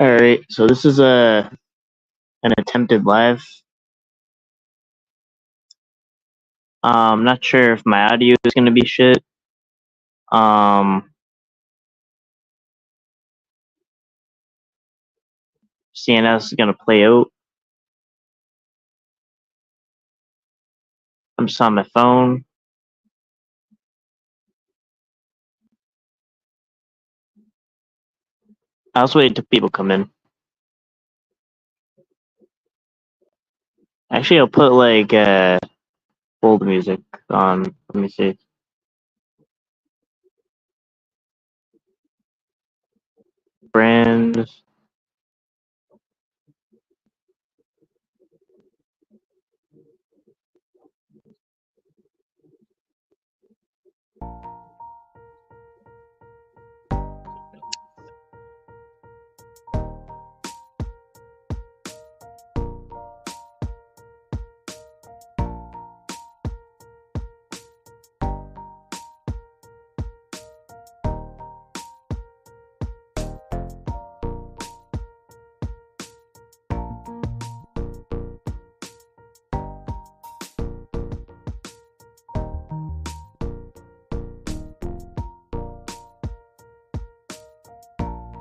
All right, so this is an attempted live. Not sure if my audio is gonna be shit. Um, Seeing how this is gonna play out. I'm just on my phone. I'll just wait till people come in. Actually, I'll put like old music on. Let me see. Brand.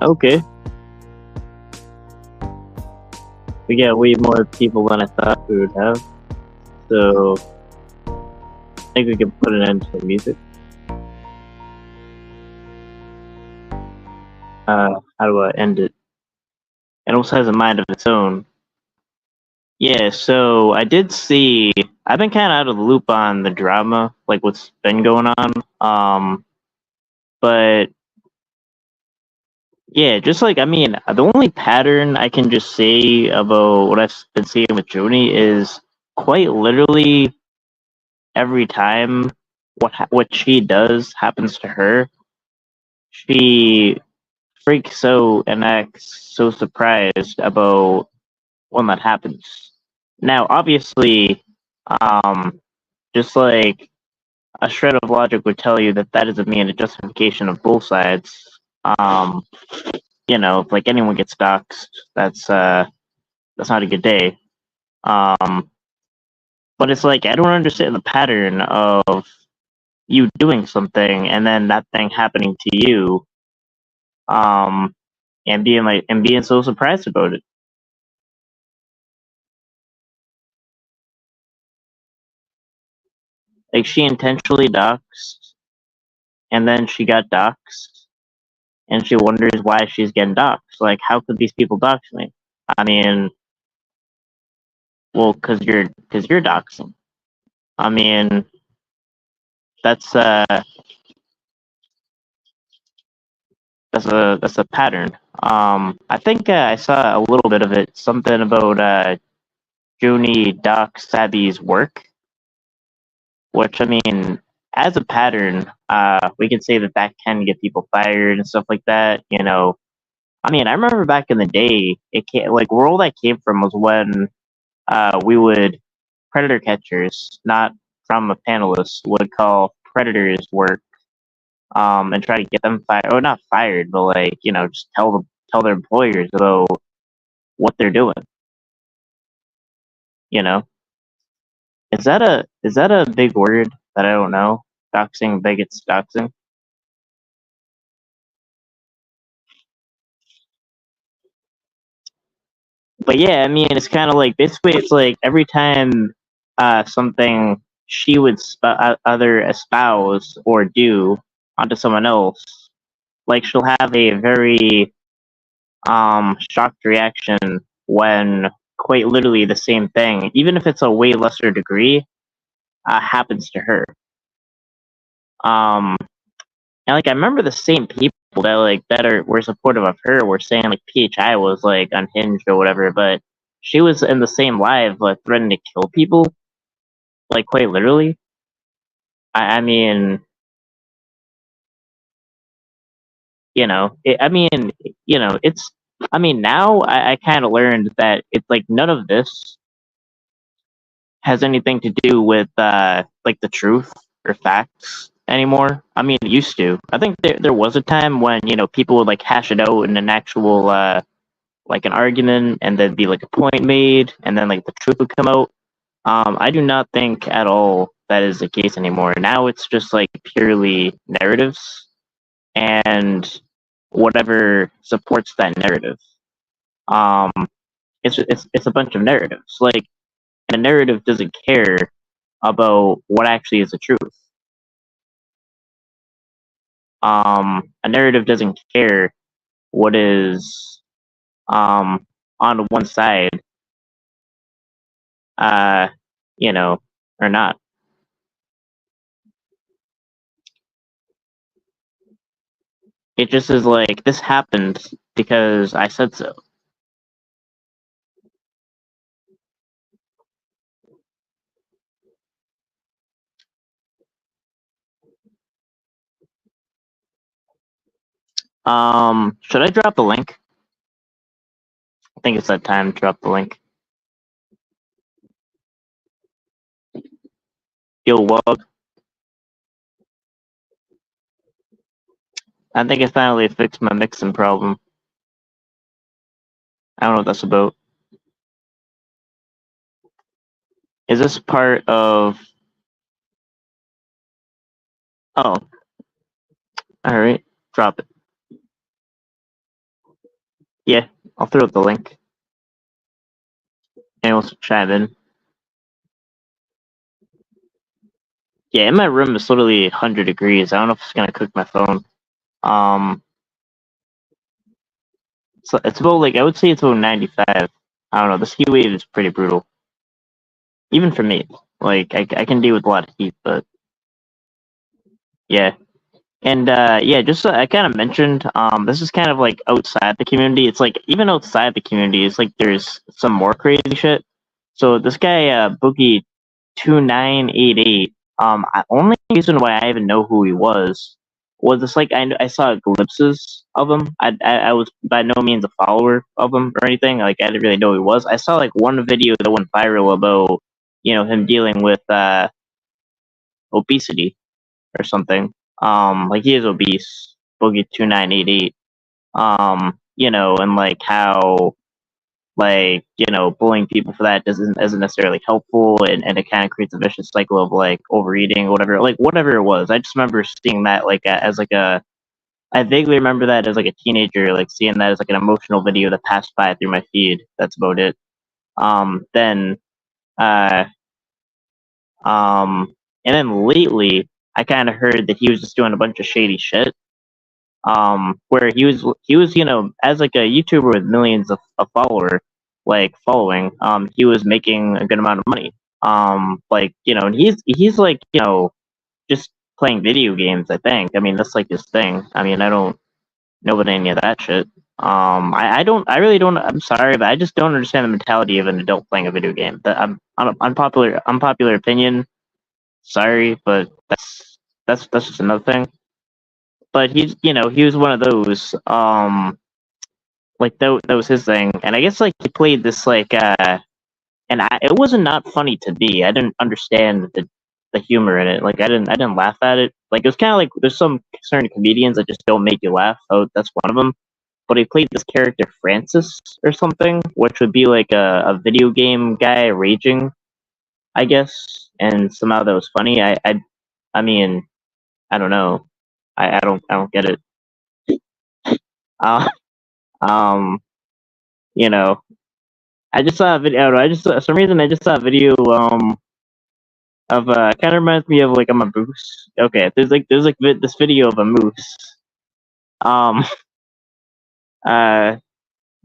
Okay, we got way more people than I thought we would have. So I think we can put an end to the music. How do I end it? It almost has a mind of its own. Yeah, so I did see. I've been kind of out of the loop on the drama, like what's been going on. But yeah, just like the only pattern I can just say about what I've been seeing with Joni is quite literally every time what she does happens to her, she freaks out and acts so surprised about when that happens. Now, obviously, um, just like a shred of logic would tell you that that doesn't mean a justification of both sides. Um, if like anyone gets doxxed, that's not a good day. Um, but it's like I don't understand the pattern of you doing something and then that thing happening to you, um, and being so surprised about it. Like she intentionally doxed, and then she got doxed, and she wonders why she's getting doxxed. Like, how could these people dox me? I mean, well, because you're doxing. I mean, that's that's a pattern. I think I saw a little bit of it. Something about Junie Doc Savvy's work, which I mean, as a pattern, we can say that that can get people fired and stuff like that. I mean, I remember back in the day, it came, like where all that came from was when we would predator catchers, not from a panelist, would call predators work and try to get them fired, or not fired, but like just tell their employers about what they're doing. You know, is that a big word that I don't know? Doxing, bigots, doxing. But yeah, I mean, it's kind of like basically it's like every time something she would other espouse or do onto someone else, like she'll have a very shocked reaction when quite literally the same thing, even if it's a way lesser degree, happens to her. Um, and like I remember the same people that were supportive of her were saying like PHI was like unhinged or whatever, but she was in the same live like threatening to kill people, like quite literally. I mean, I mean, it's. I mean, now I kind of learned that it's like none of this has anything to do with like the truth or facts anymore. I mean, it used to. I think there was a time when people would like hash it out in an actual like an argument and there'd be like a point made and then like the truth would come out. I do not think at all that is the case anymore. Now it's just like purely narratives and whatever supports that narrative. Um, it's a bunch of narratives. Like, a narrative doesn't care about what actually is the truth. A narrative doesn't care what is on one side, uh, you know, or not. It just is like, this happened because I said so. Should I drop the link? I think it's that time to drop the link. Yo, Wug. I think I finally fixed my mixing problem. I don't know what that's about. Is this part of... Oh. Alright. Drop it. Yeah, I'll throw up the link. Anyone wants to chime in? Yeah, in my room it's literally 100 degrees. I don't know if it's gonna cook my phone. So it's about, like, I would say it's about 95. I don't know, this heat wave is pretty brutal. Even for me. Like, I can deal with a lot of heat, but yeah. And yeah, just I kind of mentioned, this is kind of like outside the community. It's like, even outside the community, it's like there's some more crazy shit. So this guy, Boogie2988, only reason why I even know who he was just like, I saw glimpses of him. I was by no means a follower of him or anything. Like, I didn't really know who he was. I saw like one video that went viral about, him dealing with obesity or something. Like, he is obese, Boogie2988. And like how, like, bullying people for that isn't necessarily helpful, and it kind of creates a vicious cycle of like overeating or whatever. Like, whatever it was, I just remember seeing that like as like a... I vaguely remember that as like a teenager, like seeing that as like an emotional video that passed by through my feed. That's about it. Then, uh, and then lately, I kind of heard that he was just doing a bunch of shady shit. Where he was, as like a YouTuber with millions of following, he was making a good amount of money. Like, and he's like, just playing video games, I think. I mean, that's like his thing. I mean, I don't know about any of that shit. I really don't. I'm sorry, but I just don't understand the mentality of an adult playing a video game. That I'm unpopular opinion. Sorry, but that's just another thing. But he was one of those. Like, that was his thing, and I guess like he played this like and it wasn't not funny to me. I didn't understand the humor in it. Like, I didn't laugh at it. Like, it was kind of like, there's some certain comedians that just don't make you laugh. Oh, that's one of them. But he played this character Francis or something, which would be like a video game guy raging, I guess. And somehow that was funny. I mean, I don't know. I don't get it. Uh, um, you know, I just saw a video. I don't know, I just for some reason I just saw a video of kind of reminds me of like a moose. Okay, there's like this video of a moose. Um, uh,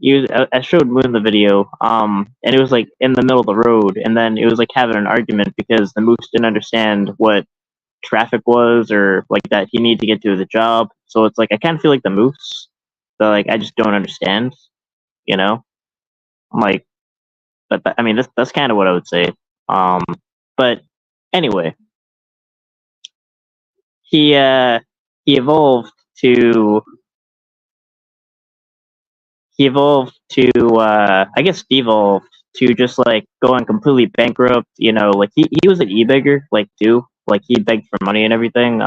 I showed Moon the video, and it was like in the middle of the road, and then it was like having an argument because the moose didn't understand what traffic was, or like that he needed to get to the job. So it's like, I kind of feel like the moose. So like, I just don't understand, you know. I'm like, but I mean, that's kind of what I would say. Um, but anyway, he uh he evolved to I guess devolved to just like going completely bankrupt. Like, he was an e-beggar, like, too. Like, he begged for money and everything,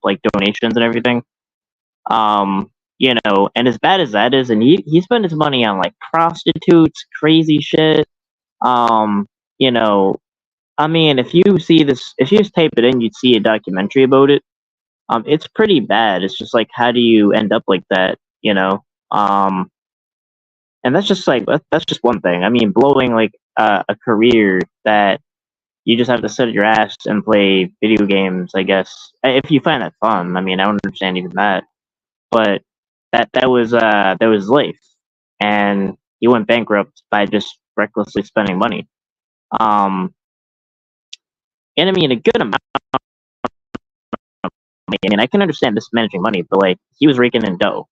like donations and everything. And as bad as that is, and he spent his money on like prostitutes, crazy shit. Um, you know, I mean, if you just type it in, you'd see a documentary about it. It's pretty bad. It's just like, how do you end up like that? And that's just like that's just one thing. I mean, blowing like a career that you just have to sit at your ass and play video games. I guess if you find that fun. I mean, I don't understand even that, but that was life, and he went bankrupt by just recklessly spending money. Um, and I mean, a good amount. I mean, I can understand mismanaging money, but like he was raking in dough.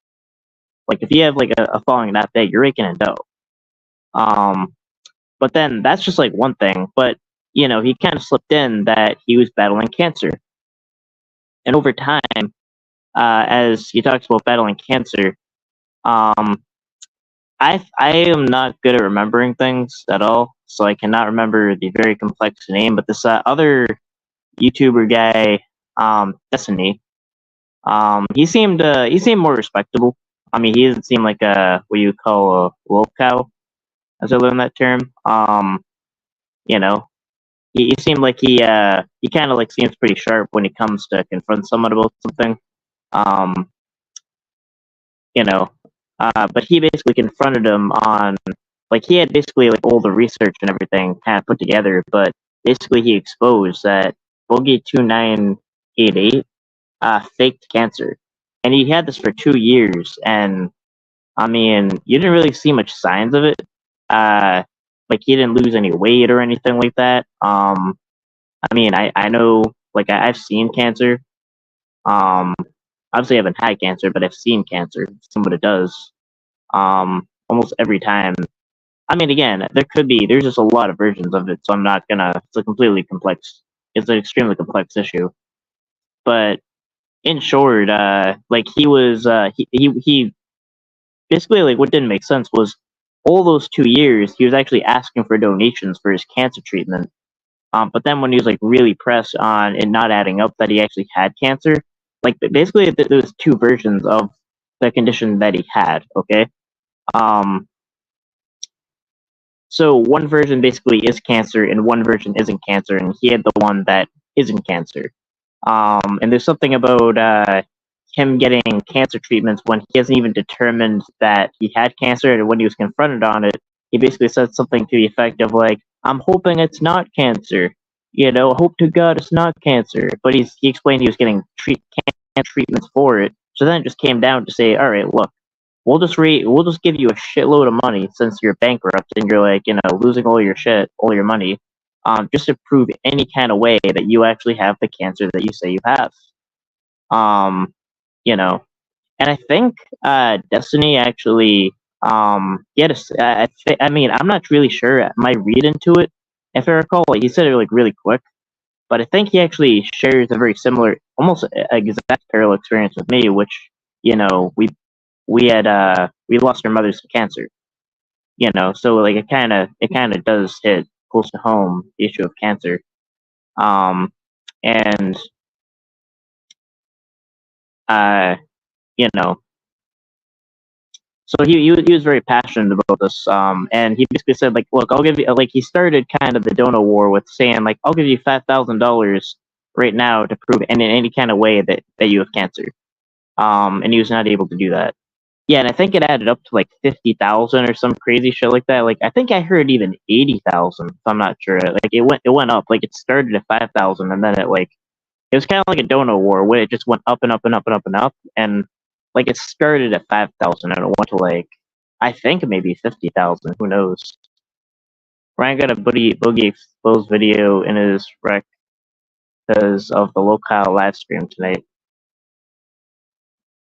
Like if you have like a following that big, you're raking in dough. Um, but then that's just like one thing. But he kind of slipped in that he was battling cancer, and over time, as he talks about battling cancer, um, I am not good at remembering things at all, so I cannot remember the very complex name. But this other YouTuber guy, Destiny, he seemed more respectable. I mean, he doesn't seem like a what you call a wolf cow, as I learned that term. You know, he seemed like he kind of like seems pretty sharp when he comes to confront someone about something. Um, you know, but he basically confronted him on like he had basically like all the research and everything kind of put together, but basically he exposed that Bogey 2988 faked cancer, and he had this for 2 years, and I mean you didn't really see much signs of it. Uh, like he didn't lose any weight or anything like that. I mean I know like I've seen cancer. Um, obviously I haven't had cancer, but I've seen cancer, seen what it does. Almost every time. I mean, again, there's just a lot of versions of it, so I'm not gonna. It's an extremely complex issue. But in short, like he basically like what didn't make sense was all those 2 years he was actually asking for donations for his cancer treatment. But then when he was like really pressed on it not adding up that he actually had cancer, like basically there was two versions of the condition that he had. Okay. Um, So one version basically is cancer, and one version isn't cancer, and he had the one that isn't cancer. And there's something about him getting cancer treatments when he hasn't even determined that he had cancer, and when he was confronted on it, he basically said something to the effect of like, "I'm hoping it's not cancer. Hope to God it's not cancer." But he explained he was getting cancer treatments for it. So then it just came down to say, "All right, look, we'll just give you a shitload of money since you're bankrupt and you're like, losing all your shit, all your money, just to prove any kind of way that you actually have the cancer that you say you have." Um, you know, and I think Destiny actually get a. I mean, I'm not really sure. My read into it, if I recall, like, he said it like really quick, but I think he actually shares a very similar, almost exact parallel experience with me, which we lost our mothers to cancer. So like it kind of does hit close to home the issue of cancer. And uh you know so he was very passionate about this, and he basically said like, look, I'll give you, like, he started kind of the dono war with saying like, I'll give you $5,000 right now to prove in any kind of way that you have cancer. And he was not able to do that. Yeah, and I think it added up to like 50,000 or some crazy shit like that. Like I think I heard even 80,000. I'm not sure. Like it went up. Like it started at 5,000, and then it was kind of like a dono war where it just went up and up and up and up and up, and like it started at 5,000 and it went to like, I think maybe 50,000. Who knows? Ryan got a boogie exposed video in his rec because of the local live stream tonight.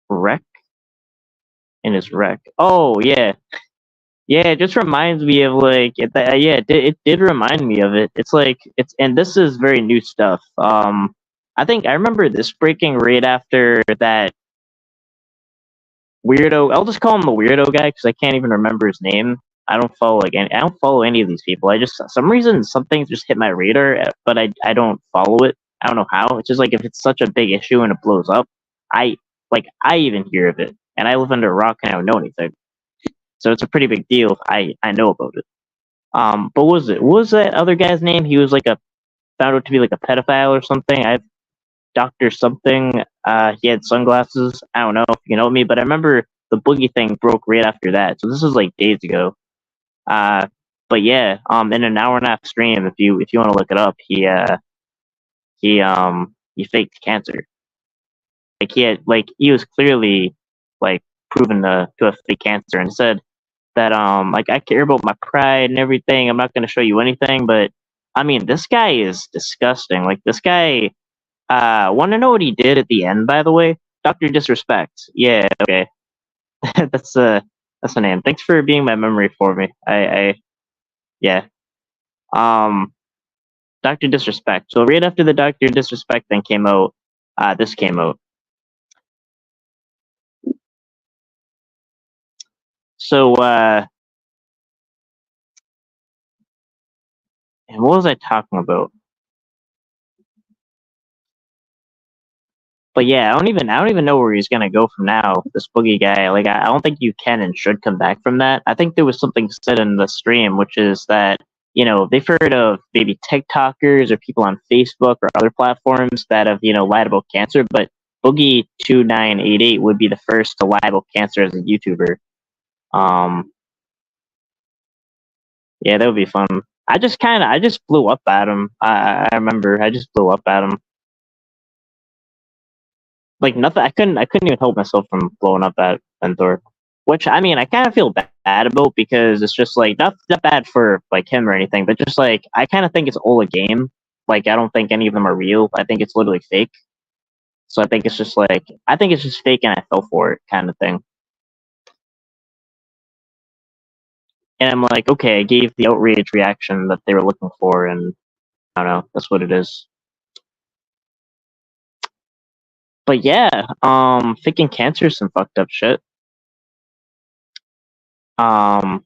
Rec in his rec. Oh yeah. Yeah, it just reminds me of like yeah, it did remind me of it. It's like and this is very new stuff. I think I remember this breaking right after that weirdo. I'll just call him the weirdo guy because I can't even remember his name. I don't follow any of these people. I just some reason some things just hit my radar, but I don't follow it. I don't know how. It's just like if it's such a big issue and it blows up, I I even hear of it. and I live under a rock and I don't know anything. So it's a pretty big deal if I know about it. But what was that other guy's name? He was like a found out to be like a pedophile or something. I Doctor something. He had sunglasses. I don't know if you know me, but I remember the boogie thing broke right after that. So this was like days ago. Uh, but yeah, in an hour and a half stream, if you want to look it up, he faked cancer. Like he was clearly like proven to have fake cancer and said that like I care about my pride and everything. I'm not going to show you anything, but I mean this guy is disgusting. Like this guy. Want to know what he did at the end? By the way, Doctor Disrespect. Yeah, okay, that's the name. Thanks for being my memory for me. Yeah. Um, Doctor Disrespect. So right after the Doctor Disrespect thing came out, this came out. So and what was I talking about? But yeah, I don't even know where he's gonna go from now. This boogie guy, like I don't think you can and should come back from that. I think there was something said in the stream, which is that they've heard of maybe TikTokers or people on Facebook or other platforms that have lied about cancer, but Boogie2988 would be the first to lie about cancer as a YouTuber. Um, yeah, that would be fun. I just blew up at him. I remember I just blew up at him. Like nothing. I couldn't even help myself from blowing up at Mentor. Which I mean, I kind of feel bad about because it's just like not bad for like him or anything, but just like I kind of think it's all a game. Like I don't think any of them are real. I think it's literally fake. So I think it's just like I think it's just fake, and I fell for it, kind of thing. And I'm like, okay, I gave the outrage reaction that they were looking for, and I don't know, that's what it is. But yeah, faking cancer is some fucked up shit. Um,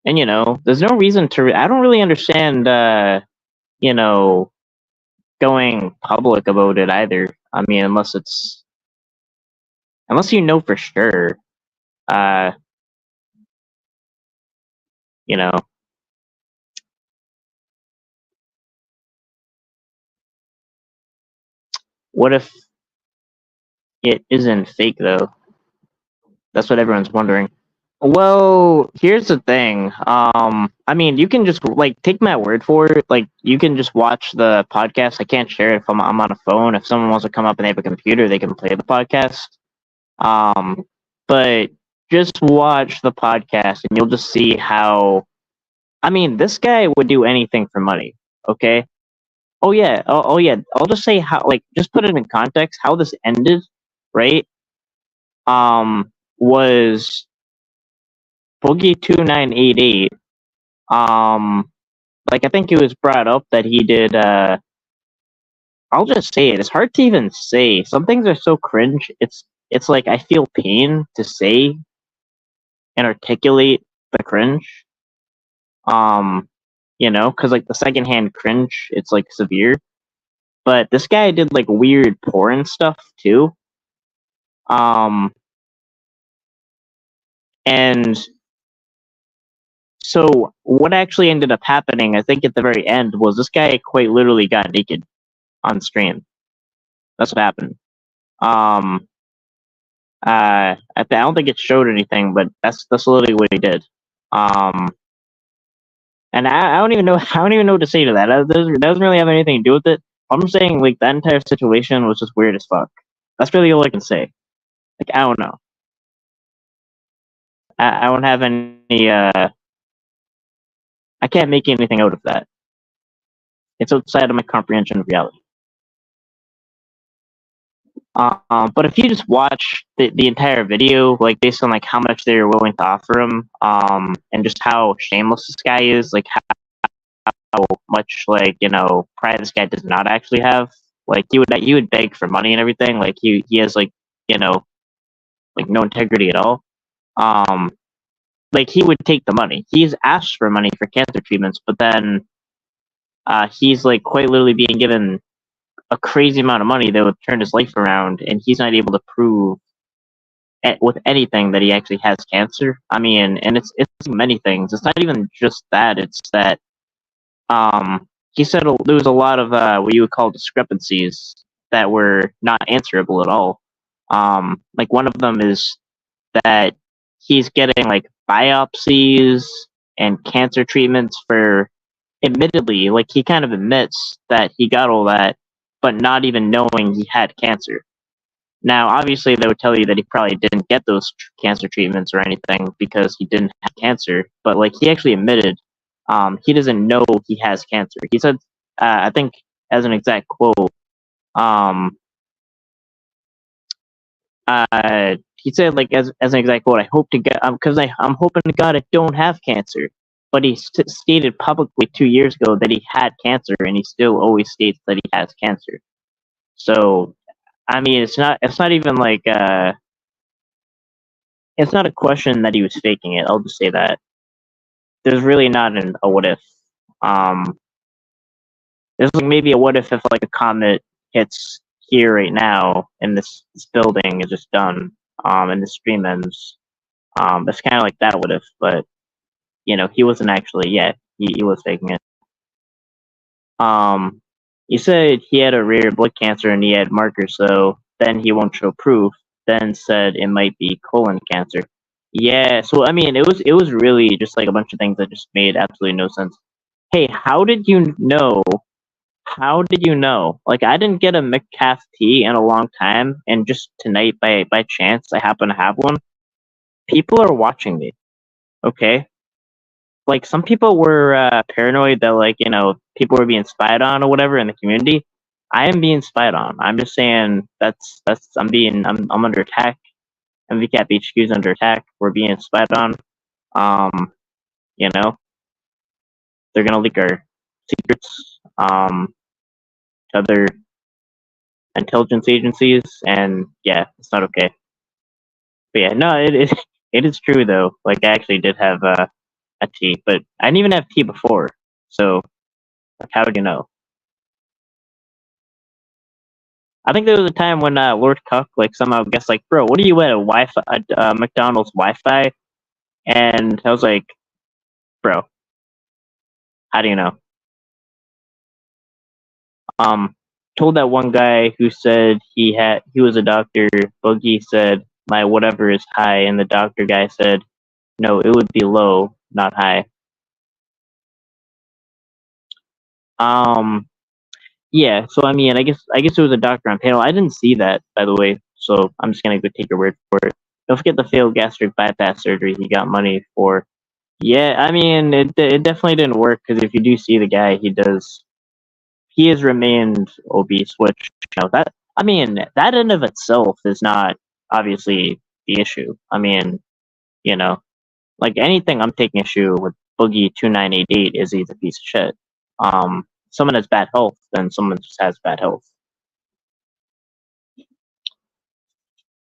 and there's no reason to. I don't really understand. You know, going public about it either. I mean, unless you know for sure. Uh, you know, what if it isn't fake though? That's what everyone's wondering. Well, here's the thing. I mean, you can just like take my word for it. Like, you can just watch the podcast. I can't share it if I'm on a phone. If someone wants to come up and they have a computer, they can play the podcast. Um, but just watch the podcast and you'll just see how. I mean, this guy would do anything for money. Okay. Oh yeah. Oh yeah. I'll just say how. Like, just put it in context. How this ended, right? Was Boogie2988. Like I think it was brought up that he did. I'll just say it. It's hard to even say. Some things are so cringe. It's like I feel pain to say and articulate the cringe. Um, because like the secondhand cringe, it's like severe. But this guy did like weird porn stuff too. Um, and so what actually ended up happening, I think at the very end, was this guy quite literally got naked on stream. That's what happened. I don't think it showed anything, but that's literally what he did. And I don't even know I don't even know what to say to that. That doesn't really have anything to do with it. I'm saying like that entire situation was just weird as fuck. That's really all I can say. Like I don't know. I don't have any. I can't make anything out of that. It's outside of my comprehension of reality. But if you just watch the entire video, like based on like how much they're willing to offer him, and just how shameless this guy is, like how much like pride this guy does not actually have. Like he would beg for money and everything. Like he has like like no integrity at all. Um, like he would take the money. He's asked for money for cancer treatments, but then he's like quite literally being given a crazy amount of money that would turn his life around, and he's not able to prove with anything that he actually has cancer. I mean, and it's many things. It's not even just that. It's that he said there was a lot of what you would call discrepancies that were not answerable at all. Like one of them is that he's getting like biopsies and cancer treatments for, admittedly, like he kind of admits that he got all that, but not even knowing he had cancer. Now, obviously, they would tell you that he probably didn't get those cancer treatments or anything because he didn't have cancer. But like he actually admitted, he doesn't know he has cancer. He said, I think, as an exact quote, um, he said like as an exact quote, I hope to get because I'm hoping to God I don't have cancer. But he stated publicly 2 years ago that he had cancer, and he still always states that he has cancer. So I mean, it's not even like it's not a question that he was faking it. I'll just say that there's really not a what if. Um, there's like maybe a what if like a comet hits here right now and this building is just done. And the stream ends. It's kind of like that what if, but he wasn't actually. Yeah, he was faking it. Um, he said he had a rare blood cancer and he had markers, so then he won't show proof. Then said it might be colon cancer. Yeah, so I mean, it was really just like a bunch of things that just made absolutely no sense. Hey, how did you know? How did you know? Like, I didn't get a McCaff tea in a long time, and just tonight, by chance, I happen to have one. People are watching me. Okay, like some people were paranoid that like people were being spied on or whatever in the community. I am being spied on. I'm just saying that's I'm under attack. MVCat HQ is under attack. We're being spied on. Um, you know, they're gonna leak our secrets to other intelligence agencies, and yeah, it's not okay. But yeah, no, it is it is true though. Like I actually did have a tea, but I didn't even have tea before. So like, how would you know? I think there was a time when Lord Cuck like somehow guessed like, bro, what are you at a Wi-Fi McDonald's Wi-Fi? And I was like, bro, how do you know? Um, told that one guy who said he was a doctor. Boogie said my whatever is high, and the doctor guy said no, it would be low, not high. Um, yeah. So I mean, I guess it was a doctor on panel. I didn't see that, by the way. So I'm just gonna go take your word for it. Don't forget the failed gastric bypass surgery he got money for. Yeah, I mean, it definitely didn't work because if you do see the guy, he has remained obese, which that I mean that in of itself is not obviously the issue. I mean, you know, like anything I'm taking issue with Boogie 2988 is he's a piece of shit. Someone has bad health, then someone just has bad health.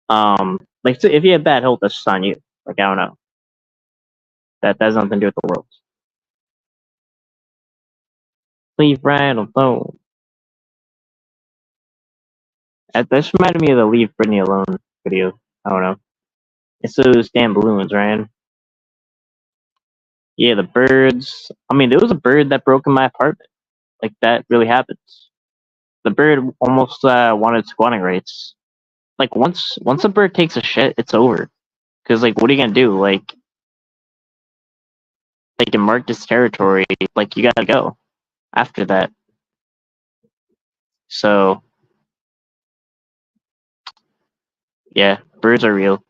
Like so if you have bad health, that's just on you. Like I don't know. That has nothing to do with the world. Leave Brian alone. This reminded me of the Leave Britney Alone video. I don't know. It's those damn balloons, Ryan. Yeah, the birds. I mean, there was a bird that broke in my apartment. Like that really happens. The bird almost wanted squatting rights. Like once a bird takes a shit, it's over. Because like, what are you gonna do? Like you marked this territory. Like you gotta go after that. So yeah, birds are real.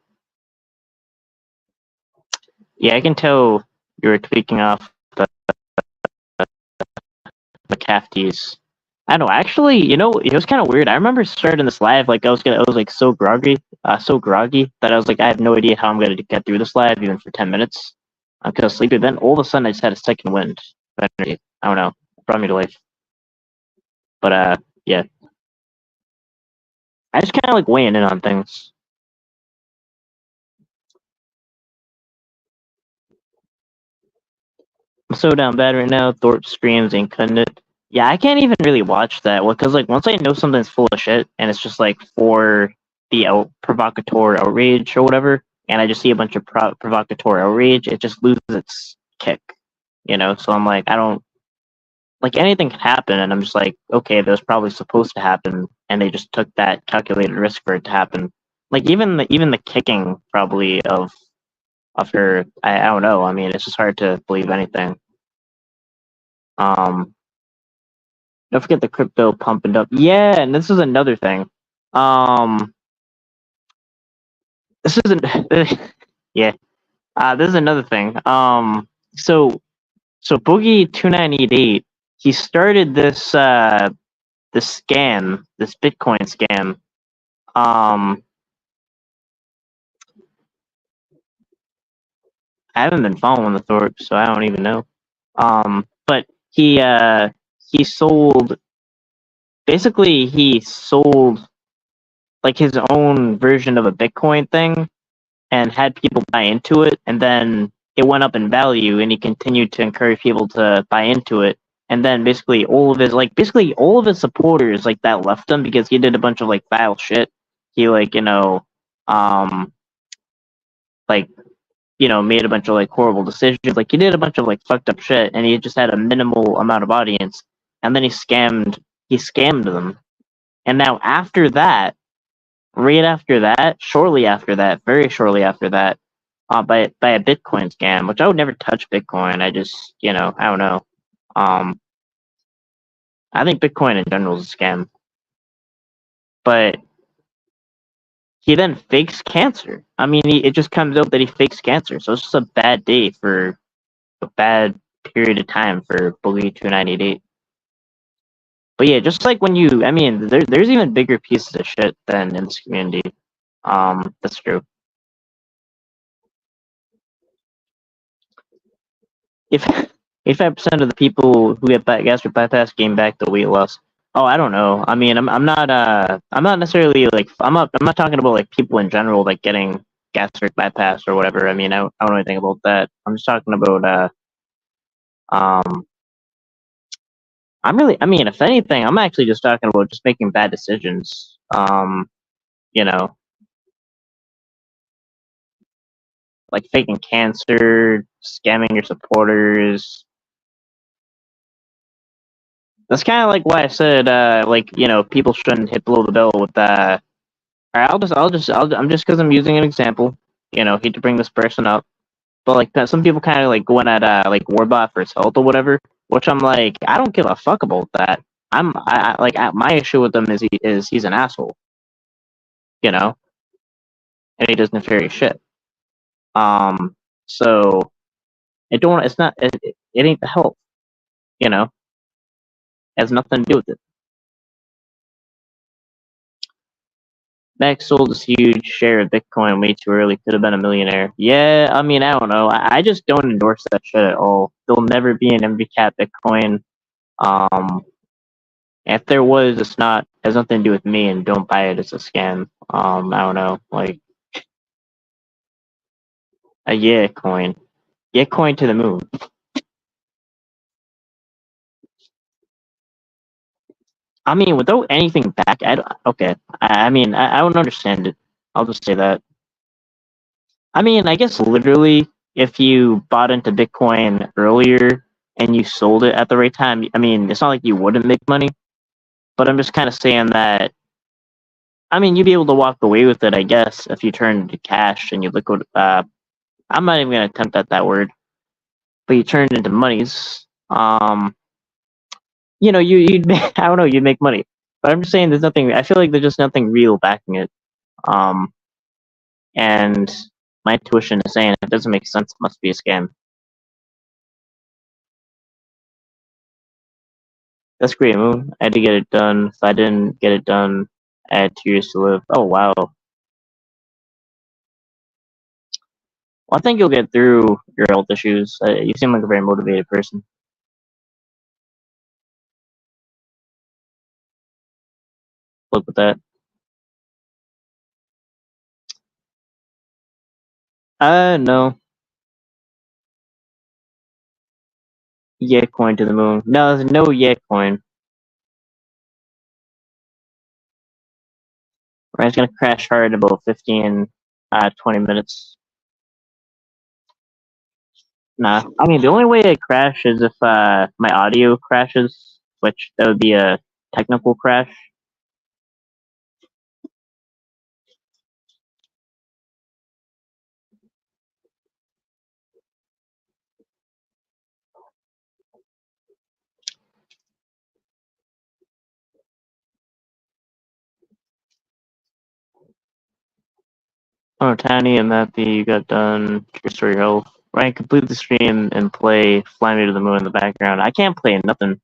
Yeah, I can tell you were tweaking off the cafeteas. I don't know. Actually, it was kind of weird. I remember starting this live, like I was like so groggy that I was like, I have no idea how I'm gonna get through this live even for 10 minutes. I'm kind of sleepy. Then all of a sudden, I just had a second wind of energy. I don't know, it brought me to life. But yeah, I just kind of like weighing in on things. I'm so down bad right now. Thorpe streams ain't cutting it. Yeah, I can't even really watch that. Well, because like once I know something's full of shit and it's just like for the provocateur outrage or whatever, and I just see a bunch of provocateur outrage, it just loses its kick, you know. So I'm like, I don't like anything can happen, and I'm just like, okay, that was probably supposed to happen, and they just took that calculated risk for it to happen. Like even the kicking probably of her, I don't know. I mean, it's just hard to believe anything. Um, don't forget the crypto pumping up. Yeah, and this is another thing. Um, this isn't. Yeah, this is another thing. So so Boogie 2988, he started this scam, this Bitcoin scam. Um, I haven't been following the Thorpe, so I don't even know. But he sold basically he sold like his own version of a Bitcoin thing and had people buy into it, and then it went up in value, and he continued to encourage people to buy into it. And then basically all of his supporters like that left him because he did a bunch of like foul shit. He like um like made a bunch of like horrible decisions. Like he did a bunch of like fucked up shit, and he just had a minimal amount of audience. And then he scammed them. And now after that, right after that, shortly after that, very shortly after that, by a Bitcoin scam, which I would never touch Bitcoin. I just I don't know. Um, I think Bitcoin in general is a scam, but he then fakes cancer. I mean, it just comes out that he fakes cancer, so it's just a bad day for a bad period of time for Boogie 298. But yeah, just like when I mean, there's even bigger pieces of shit than in this community. That's true. If 85% of the people who get gastric bypass gain back the weight loss. Oh, I don't know. I mean, I'm not necessarily like I'm not talking about like people in general like getting gastric bypass or whatever. I mean, I don't know anything about that. I'm just talking about um I mean, if anything, I'm actually just talking about just making bad decisions. You know, like faking cancer, scamming your supporters. That's kind of like why I said, like people shouldn't hit below the belt with All right, I'm just because I'm using an example. Hate to bring this person up, but like some people kind of like going at like Warbot for his health or whatever, which I'm like, I don't give a fuck about that. My issue with him is he's an asshole, you know, and he does nefarious shit. Um, so it's not, it ain't the health, you know, it has nothing to do with it. Max sold his huge share of Bitcoin way too early. Could have been a millionaire. Yeah, I mean, I don't know. I just don't endorse that shit at all. There'll never be an MV cap Bitcoin. Um, if there was, it's not has nothing to do with me, and don't buy it. It's a scam. I don't know, like a yeah coin, yeah coin to the moon. I mean, without anything back, okay. I mean, I don't understand it. I'll just say that. I mean, I guess literally, if you bought into Bitcoin earlier and you sold it at the right time, I mean, it's not like you wouldn't make money, but I'm just kind of saying that, I mean, you'd be able to walk away with it, I guess, if you turn it into cash and you liquid, I'm not even going to attempt at that word, but you turn it into monies, you'd make, I don't know, you'd make money. But I'm just saying I feel like there's just nothing real backing it. Um, and my intuition is saying it doesn't make sense, it must be a scam. That's great, Moon. I had to get it done. If I didn't get it done, I had 2 years to live. Oh, wow. Well, I think you'll get through your health issues. You seem like a very motivated person. Look with that. No. Yecoin to the moon. No, there's no Yecoin. Right, it's gonna crash hard in about 15, 20 minutes. Nah, I mean, the only way it crash is if my audio crashes, which that would be a technical crash. Oh, Tiny and Matthew, you got done. Cheers for your health. Ryan, complete the stream and play Fly Me to the Moon in the background. I can't play nothing.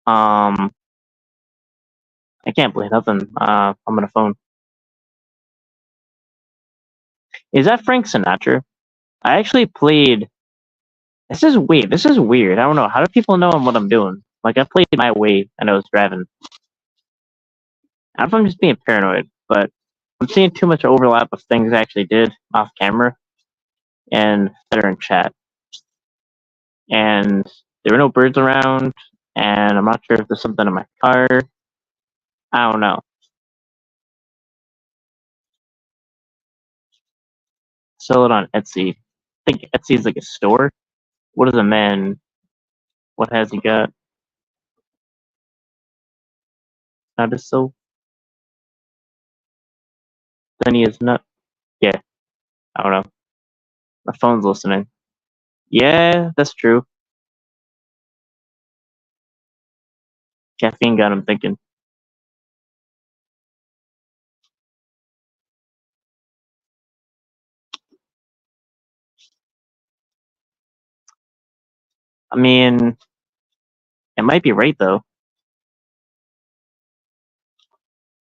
Um, I can't play nothing. I'm on a phone. Is that Frank Sinatra? I actually played. This is weird. This is weird. I don't know. How do people know what I'm doing? Like, I played my way and I was driving. I don't know if I'm just being paranoid, but I'm seeing too much overlap of things I actually did off camera and that are in chat. And there were no birds around, and I'm not sure if there's something in my car. I don't know. Sell it on Etsy. I think Etsy's like a store. What is a man? What has he got? How to sell? Then he is not. Yeah, I don't know. My phone's listening. Yeah, that's true. Caffeine got him thinking. I mean, it might be right though.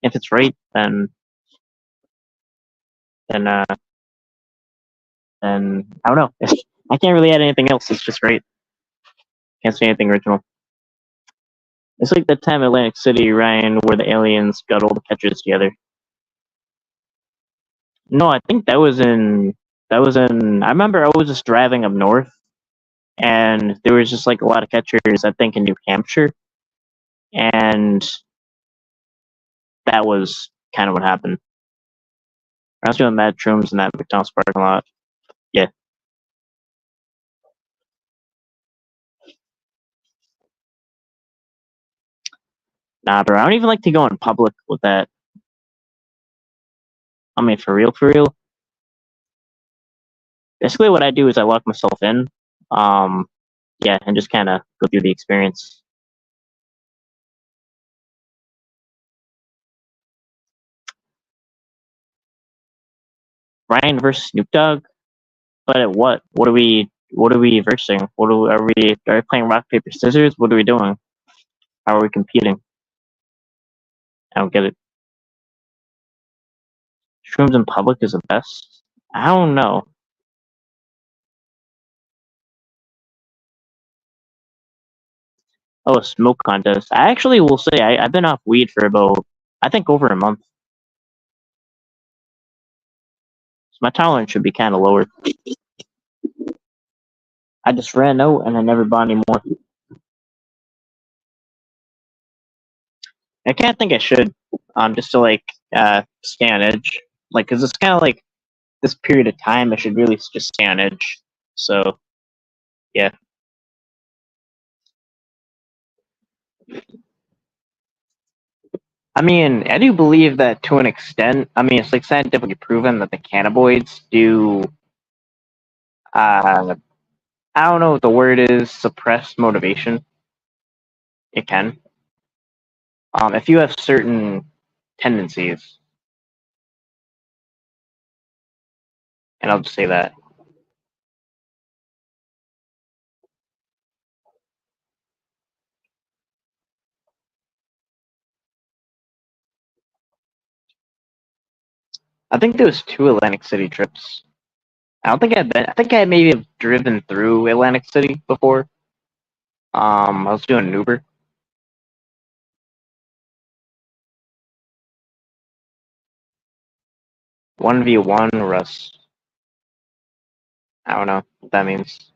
If it's right, then then I don't know. I can't really add anything else. It's just right. Can't say anything original. It's like that time in Atlantic City, Ryan, where the aliens got all the catchers together. No, I think that was in. That was in. I remember I was just driving up north, and there was just like a lot of catchers. I think in New Hampshire, and that was kind of what happened. I was doing mad shrooms in that McDonald's parking lot. Yeah, nah, bro. I don't even like to go in public with that. I mean, for real, for real. Basically, what I do is I lock myself in. Um, yeah, and just kind of go through the experience. Ryan versus Snoop Dogg. But at what? What are we? What are we versing? Are we playing rock paper scissors? What are we doing? How are we competing? I don't get it. Shrooms in public is the best. I don't know. Oh, a smoke contest. I actually will say I've been off weed for about I think over a month. So my tolerance should be kind of lower. I just ran out and I never bought any more. I can't think I should. Just to like stay on edge. Like, cause it's kind of like this period of time I should really just stay on edge. So yeah. I mean, I do believe that to an extent. I mean, it's like scientifically proven that the cannabinoids do. I don't know what the word is. Suppress motivation. It can. If you have certain tendencies, and I'll just say that. I think there was two Atlantic City trips. I don't think I've been. I think I maybe have driven through Atlantic City before. I was doing an Uber. 1v1 Russ. I don't know what that means.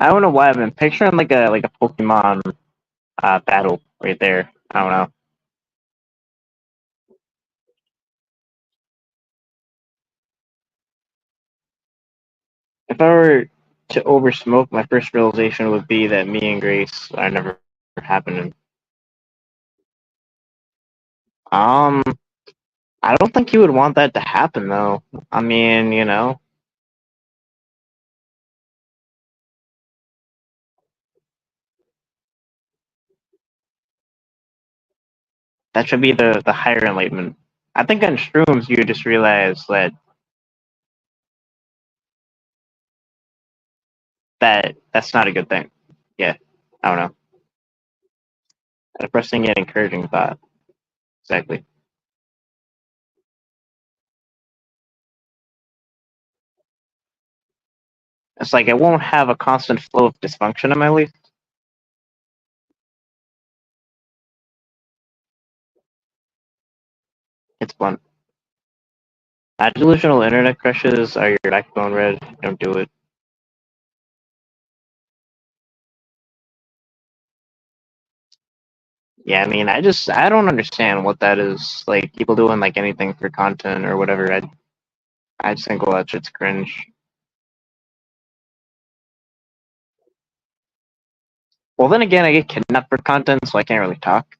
I don't know why I've been picturing like a Pokemon battle right there. I don't know. If I were to over smoke, my first realization would be that me and Grace are never happening. Um, I don't think you would want that to happen though. I mean, that should be the higher enlightenment. I think on shrooms you just realize that's not a good thing. Yeah, I don't know. A depressing yet encouraging thought. Exactly. It's like it won't have a constant flow of dysfunction in my life. It's blunt. Delusional internet crushes are your backbone, Red. Don't do it. Yeah, I mean, I don't understand what that is. Like people doing like anything for content or whatever. I just think all that shit's cringe. Well, then again, I get kidnapped for content, so I can't really talk.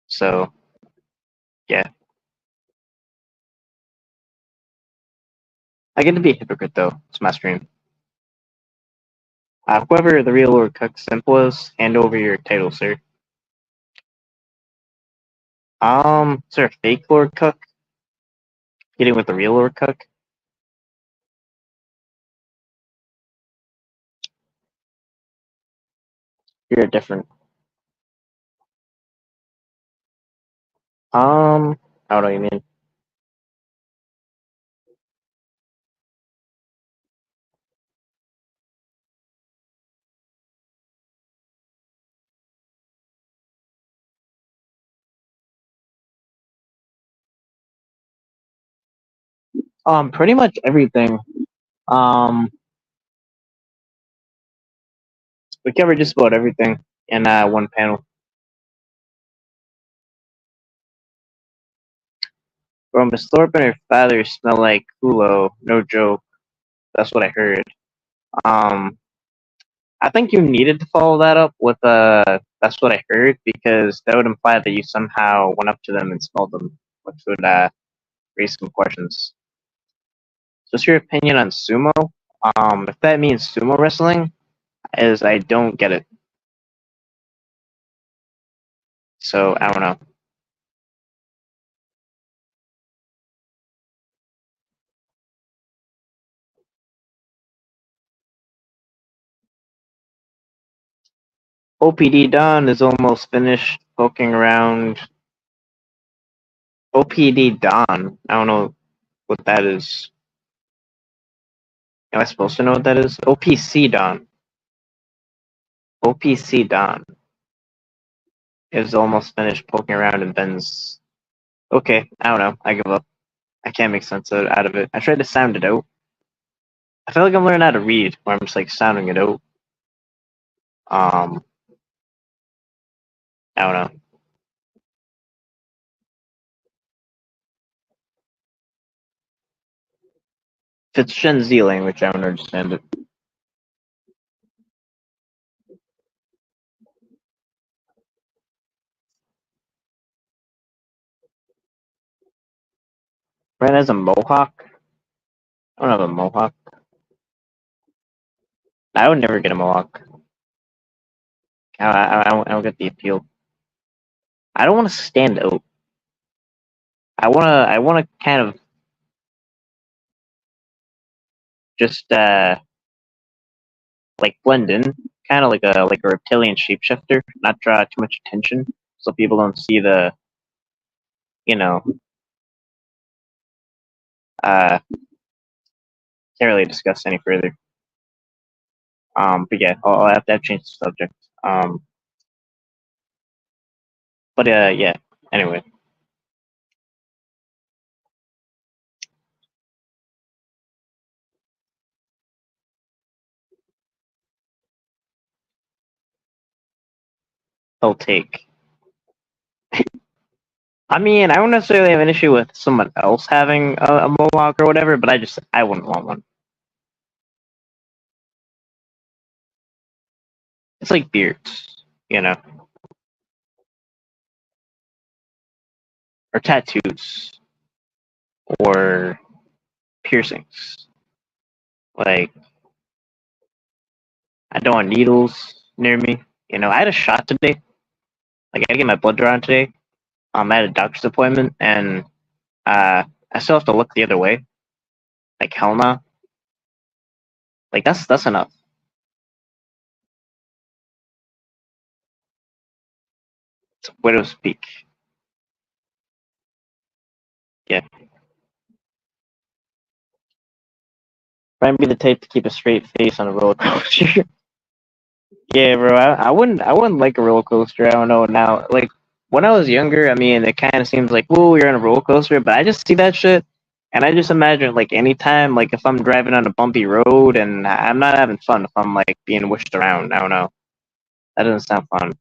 So yeah, I get to be a hypocrite though. It's my stream. Whoever the real Lord Cook simple is, hand over your title, sir. Is there a fake Lord Cook? Getting with the real Lord Cook? You're different. I don't know what you mean. Pretty much everything. Um, we covered just about everything in one panel. Bro, Miss Thorpe and her father smell like culo. No joke. That's what I heard. Um, I think you needed to follow that up with that's what I heard because that would imply that you somehow went up to them and smelled them, which would raise some questions. So what's your opinion on sumo? If that means sumo wrestling, is I don't get it. So I don't know. OPD Don is almost finished poking around. OPD Don. I don't know what that is. Am I supposed to know what that is? OPC Don. OPC Don is almost finished poking around in Ben's. Okay, I don't know. I give up. I can't make sense out of it. I tried to sound it out. I feel like I'm learning how to read, where I'm just like sounding it out. Um, I don't know. If it's Gen Z language, I don't understand it. Brand has a mohawk. I don't have a mohawk. I would never get a mohawk. I don't get the appeal. I don't want to stand out. I wanna kind of just like blend in, kind of like a reptilian shapeshifter, not draw too much attention, so people don't see the you know can't really discuss any further. But yeah, I'll have to change the subject. But yeah. Anyway. they'll take. I mean, I don't necessarily have an issue with someone else having a mohawk or whatever, but I wouldn't want one. It's like beards, or tattoos, or piercings. Like, I don't want needles near me. I had a shot today. Like, I had to get my blood drawn today. I had a doctor's appointment, and I still have to look the other way. Like, hell no. Like, that's enough. It's widow's peak. Yeah. Might be the type to keep a straight face on a roller coaster. Yeah, bro. I wouldn't like a roller coaster. I don't know now. Like when I was younger, I mean, it kind of seems like, whoa, you're on a roller coaster. But I just see that shit, and I just imagine like anytime, like if I'm driving on a bumpy road and I'm not having fun, if I'm like being wished around. I don't know. That doesn't sound fun.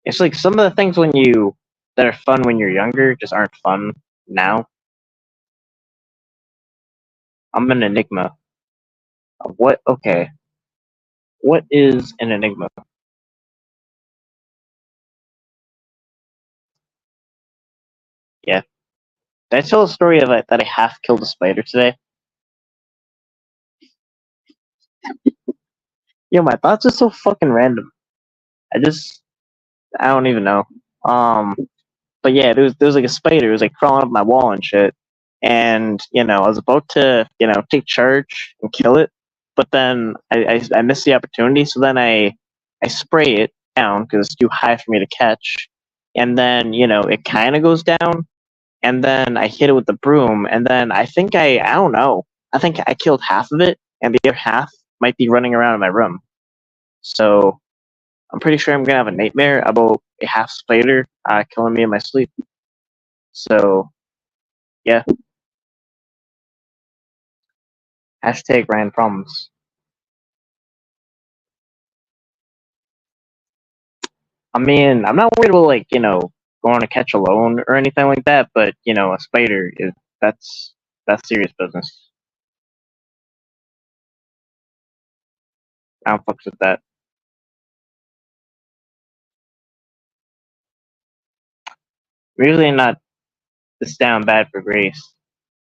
It's like some of the things that are fun when you're younger just aren't fun now. I'm an enigma. What? Okay. What is an enigma? Yeah. Did I tell a story of that I half killed a spider today? My thoughts are so fucking random. I don't even know. Um, but yeah, there was like a spider. It was like crawling up my wall and shit. And I was about to take charge and kill it, but then I missed the opportunity. So then I spray it down because it's too high for me to catch. And then it kind of goes down. And then I hit it with the broom. And then I don't know. I think I killed half of it, and the other half might be running around in my room. So I'm pretty sure I'm gonna have a nightmare about a half spider killing me in my sleep. So yeah, hashtag Ryan problems. I mean, I'm not worried about like going to catch alone or anything like that, but a spider is that's serious business. I don't fucks with that. I'm usually not this down bad for Grace.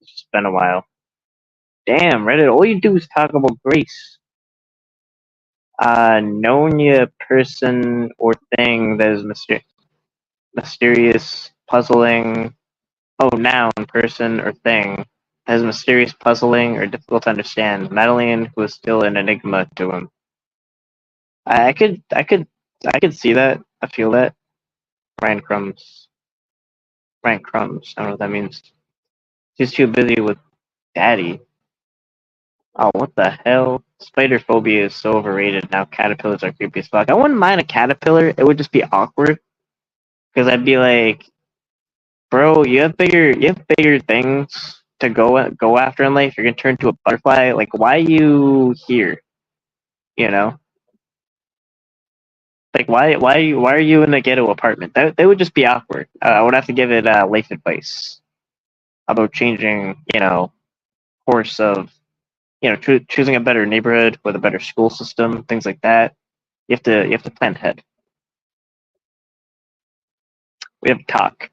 It's just been a while. Damn, Reddit, all you do is talk about Grace. Known you person or thing that is mysterious, puzzling. Oh, noun, person, or thing that is mysterious, puzzling, or difficult to understand. Madeline was still an enigma to him. I could, I could, I could see that. I feel that. Ryan Crumbs. Ryan Crumbs. I don't know what that means. He's too busy with Daddy. Oh, what the hell? Spider phobia is so overrated now. Caterpillars are creepy as fuck. I wouldn't mind a caterpillar. It would just be awkward because I'd be like, bro, you have bigger things to go after in life. You're gonna turn into a butterfly. Like, why are you here? You know, like why are you in a ghetto apartment? That would just be awkward. I would have to give it life advice about changing, course of choosing a better neighborhood with a better school system, things like that. You have to plan ahead. We have to talk.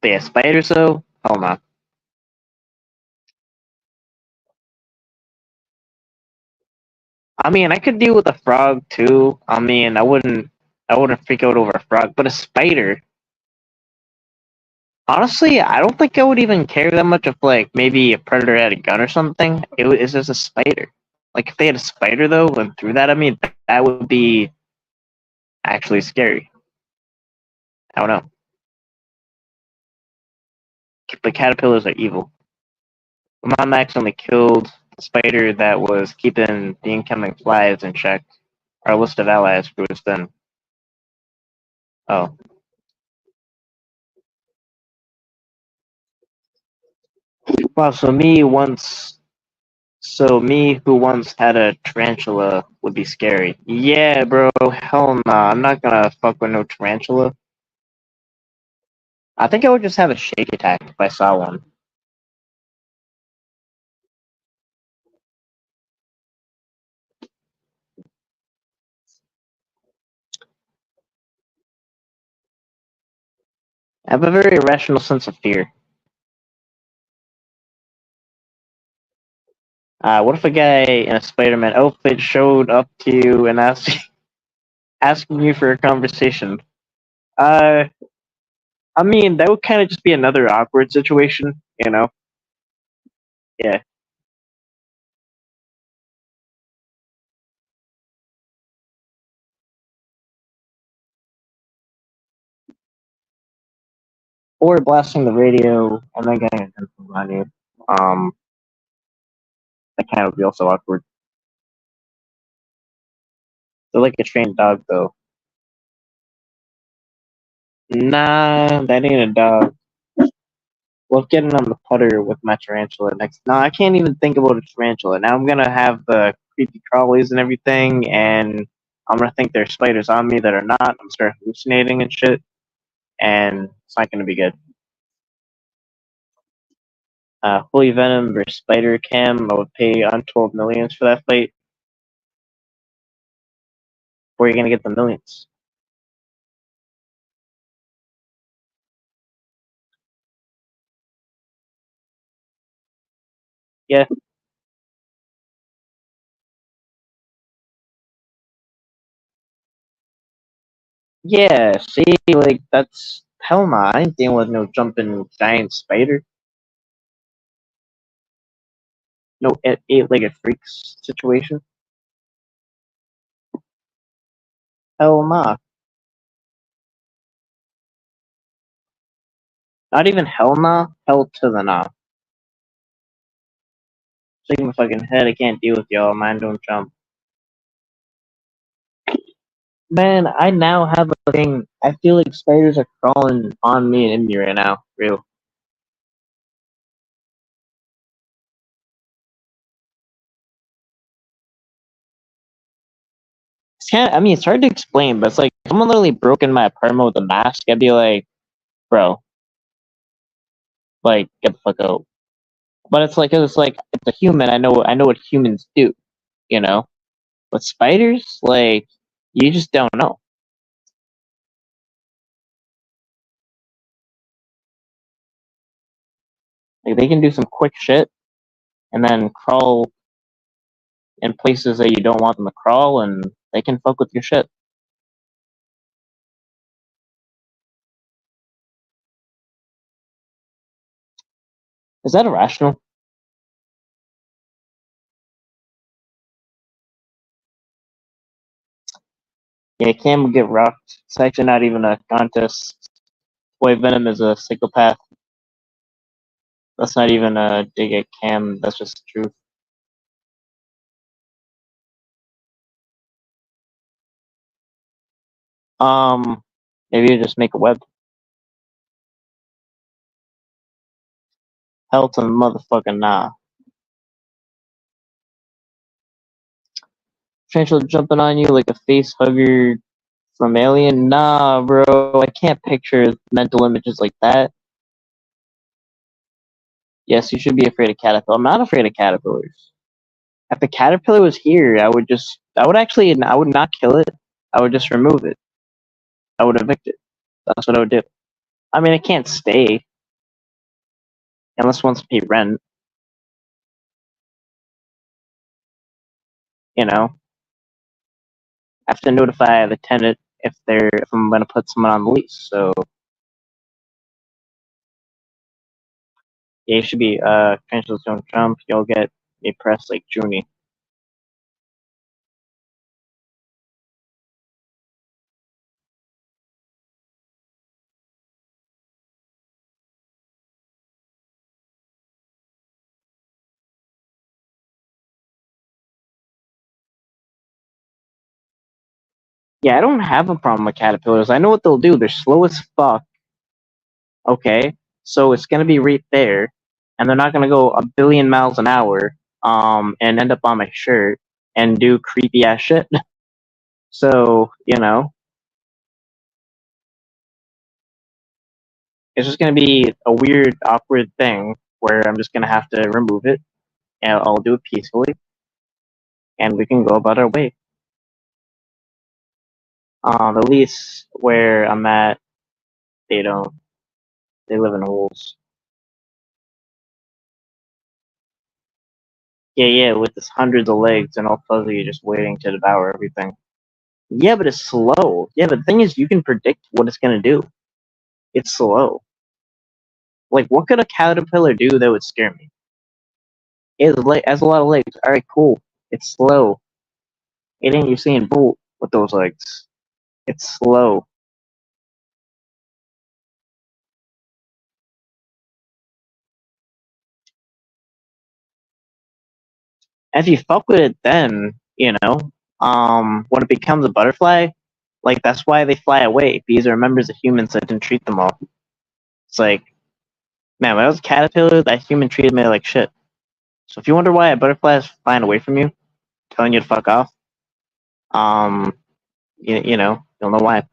But yeah, spiders though, hell no. I mean, I could deal with a frog too. I mean, I wouldn't freak out over a frog, but a spider. Honestly, I don't think I would even care that much if like maybe a predator had a gun or something. It's just a spider. Like if they had a spider though and threw that at me, that would be actually scary. I don't know. But caterpillars are evil. My mom accidentally killed the spider that was keeping the incoming flies in check. Our list of allies grew thin. Oh, wow. So me once So me, who once had a tarantula, would be scary. Yeah, bro. Hell nah. I'm not gonna fuck with no tarantula. I think I would just have a shake attack if I saw one. I have a very irrational sense of fear. What if a guy in a Spider-Man outfit showed up to you and asking you for a conversation? Uh, I mean, that would kind of just be another awkward situation, you know? Yeah. Or blasting the radio and then getting attention on you. Um, that kind of would be also awkward. They're like a trained dog, though. Nah, that ain't a dog. Well, getting on the putter with my tarantula next. No, I can't even think about a tarantula. Now I'm gonna have the creepy crawlies and everything, and I'm gonna think there's spiders on me that are not. I'm gonna start hallucinating and shit, and it's not gonna be good. Fully Venom versus Spider Cam. I would pay untold millions for that fight. Where are you gonna get the millions? Yeah, yeah. See, like that's hell no. I ain't dealing with no jumping giant spider. No eight-legged freaks situation. Hell nah. Not even hell nah. Hell to the nah. Shaking my fucking head. I can't deal with y'all. Mine don't jump. Man, I now have a thing. I feel like spiders are crawling on me and in me right now. Real. It's kind of, I mean, it's hard to explain, but it's like if someone literally broke in my apartment with a mask, I'd be like, bro, like, get the fuck out. But it's like it's a human. I know what humans do. You know, but spiders, like, you just don't know. Like, they can do some quick shit and then crawl in places that you don't want them to crawl, and they can fuck with your shit. Is that irrational? Yeah, Cam would get rocked. It's actually not even a contest. Boy, Venom is a psychopath. That's not even a dig at Cam. That's just the truth. Um, maybe you just make a web. Hell to the motherfucking nah. Tarantula jumping on you like a face hugger from Alien. Nah, bro. I can't picture mental images like that. Yes, you should be afraid of caterpillar. I'm not afraid of caterpillars. If the caterpillar was here, I would not kill it. I would just remove it. I would evict it. That's what I would do. I mean, it can't stay unless it wants to pay rent. You know, I have to notify the tenant if I'm going to put someone on the lease. So yeah, you should be Transitions don't jump. You'll get a press like Junie. Yeah, I don't have a problem with caterpillars. I know what they'll do. They're slow as fuck. Okay, so it's gonna be right there, and they're not gonna go a billion miles an hour and end up on my shirt and do creepy ass shit. So, it's just gonna be a weird, awkward thing where I'm just gonna have to remove it, and I'll do it peacefully, and we can go about our way. At least where I'm at, they don't. They live in holes. Yeah, yeah, with this hundreds of legs and all fuzzy, just waiting to devour everything. Yeah, but it's slow. Yeah, but the thing is, you can predict what it's gonna do. It's slow. Like, what could a caterpillar do that would scare me? It has a lot of legs. All right, cool. It's slow. It ain't Usain Bolt with those legs. It's slow. If you fuck with it, then when it becomes a butterfly, like that's why they fly away because they're members of humans that didn't treat them all. It's like, man, when I was a caterpillar, that human treated me like shit. So if you wonder why a butterfly is flying away from you, telling you to fuck off, um, you'll know why.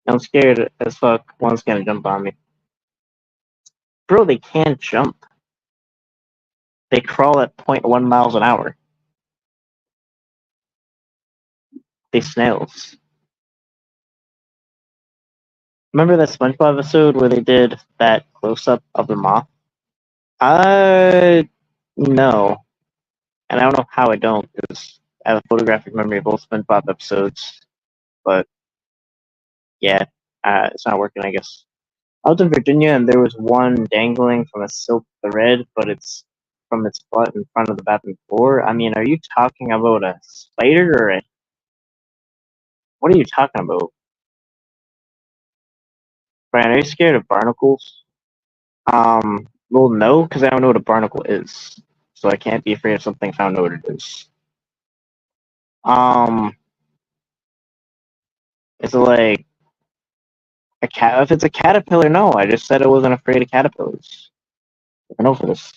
I'm scared as fuck. One's gonna jump on me, bro. They can't jump. They crawl at point 0.1 miles an hour. They snails. Remember that SpongeBob episode where they did that close up of the moth? No, and I don't know how I don't because I have a photographic memory of both SpongeBob episodes. But yeah, it's not working. I guess I was in Virginia and there was one dangling from a silk thread, but it's from its butt in front of the bathroom floor. I mean, are you talking about a spider or a? What are you talking about, Brian? Are you scared of barnacles? Well, no, because I don't know what a barnacle is, so I can't be afraid of something if I don't know what it is. Um, it's like a cat. If it's a caterpillar, no. I just said I wasn't afraid of caterpillars. I know for this.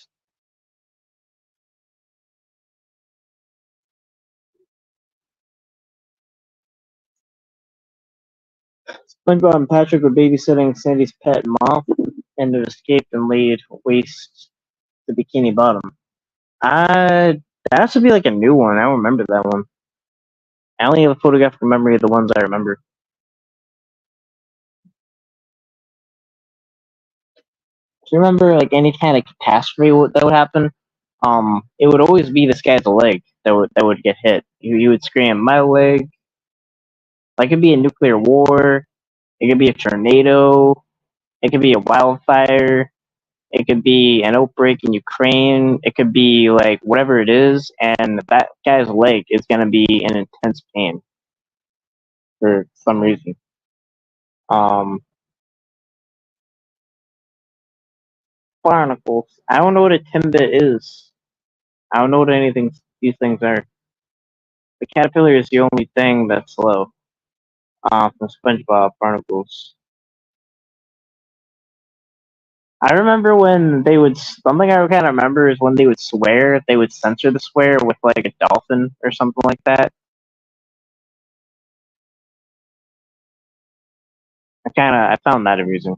SpongeBob and Patrick were babysitting Sandy's pet moth, and it escaped and laid waste to Bikini Bottom. Uh, that has to be like a new one. I don't remember that one. I only have a photographic memory of the ones I remember. Do you remember like any kind of catastrophe that would happen? It would always be this guy's leg that would get hit. You would scream, "My leg!" Like it could be a nuclear war. It could be a tornado. It could be a wildfire. It could be an outbreak in Ukraine. It could be like whatever it is, and that guy's leg is gonna be in intense pain for some reason. Um, Barnacles. I don't know what a timbit is. I don't know what anything these things are. The caterpillar is the only thing that's slow. From SpongeBob Barnacles. I remember when they would. Something I kind of remember is when they would swear. They would censor the swear with like a dolphin or something like that. I found that amusing.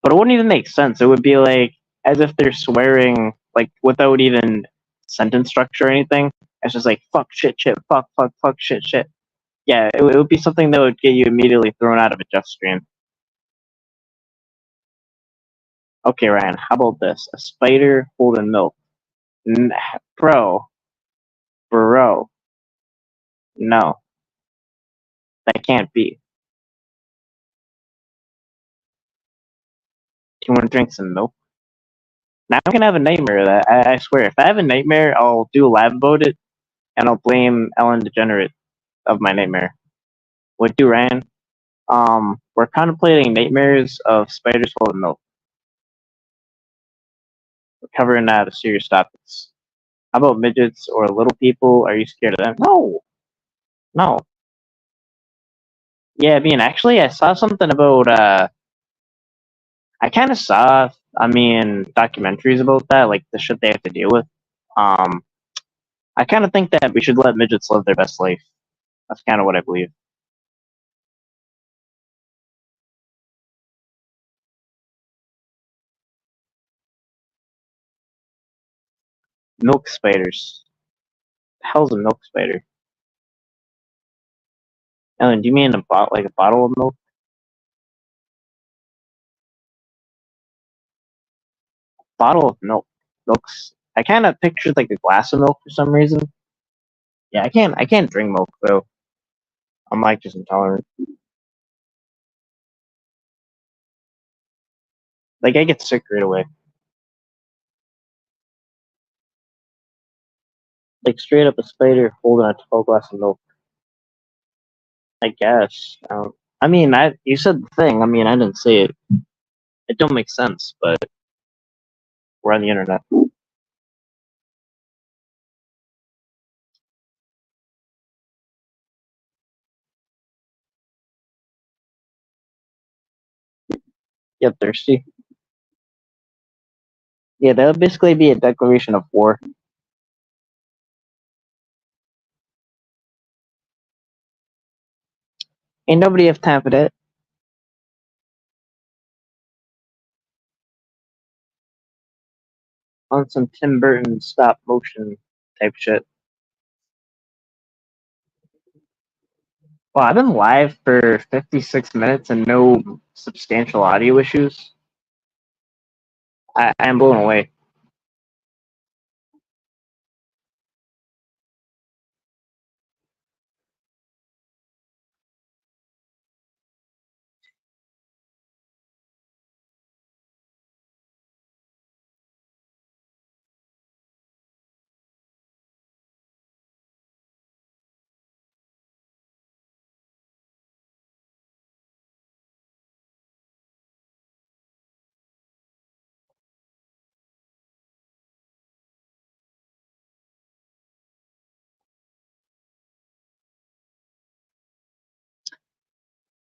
But it wouldn't even make sense. It would be like as if they're swearing like without even sentence structure or anything. It's just like fuck, shit, shit, fuck, shit, shit. Yeah, it would be something that would get you immediately thrown out of a Just stream. Okay, Ryan, how about this? A spider holding milk. N- bro, bro, no, that can't be. Do you want to drink some milk? Now I'm gonna have a nightmare of that. I swear, if I have a nightmare, I'll do a live about it, and I'll blame Ellen DeGenerate of my nightmare. What do, Ryan? We're contemplating nightmares of spiders holding milk. We're covering the serious topics. How about midgets or little people? Are you scared of them? No, no. Yeah, I mean, actually, I saw something about I kind of saw, I mean, documentaries about that, like the shit they have to deal with. Um, I kind of think that we should let midgets live their best life. That's kind of what I believe. Milk spiders. The hell's a milk spider? Ellen, do you mean like a bottle of milk? Bottle of milk. Milk's. I kind of pictured like a glass of milk for some reason. Yeah, I can't drink milk though. I'm like just intolerant. Like I get sick right away. Like straight up a spider holding a tall glass of milk. I guess. I mean, you said the thing. I mean, I didn't say it. It don't make sense, but we're on the internet. Get thirsty. Yeah, that would basically be a declaration of war. Ain't nobody have time for that. On some Tim Burton stop motion type shit. Well, I've been live for 56 minutes and no substantial audio issues. I'm blown away.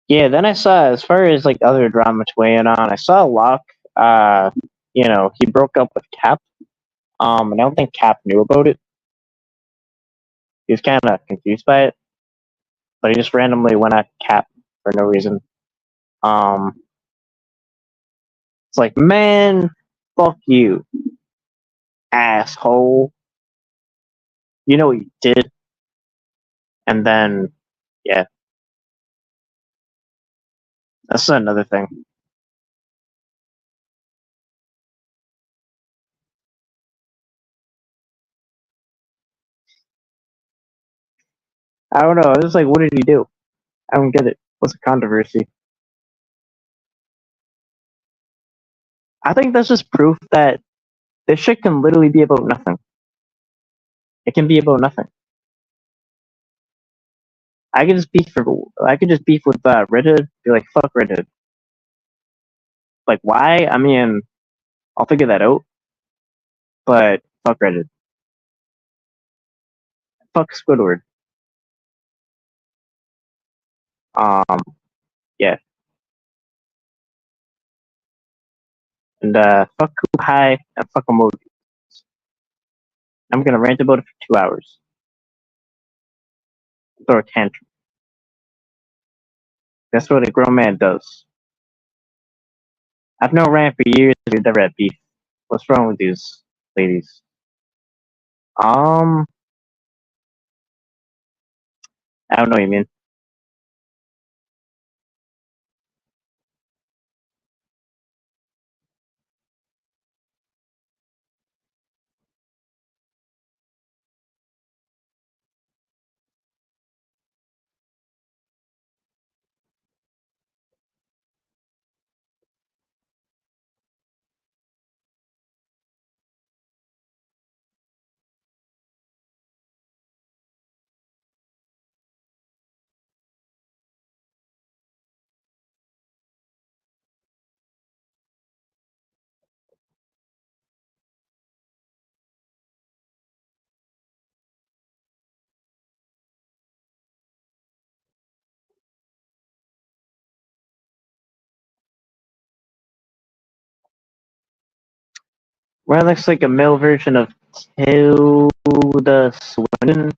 Yeah, then I saw, as far as like other dramas weighing on, I saw Locke, uh, he broke up with Cap. And I don't think Cap knew about it. He was kind of confused by it, but he just randomly went at Cap for no reason. Um, it's like, man, fuck you, asshole. You know what you did? And then, yeah, that's another thing. I don't know. I was like, what did he do? I don't get it. What's the controversy? I think that's just proof that this shit can literally be about nothing. It can be about nothing. I could just beef with Red Hood. Be like, fuck Red Hood. Like, why? I mean, I'll figure that out. But fuck Red Hood. Fuck Squidward. Um, yeah, and fuck Coop High and fuck Emoji. I'm gonna rant about it for 2 hours. Throw a tantrum. That's what a grown man does. I've known Rant for years. We've never had beef. What's wrong with these ladies? Um, I don't know what you mean. Well, looks like a male version of Tilda Swinton.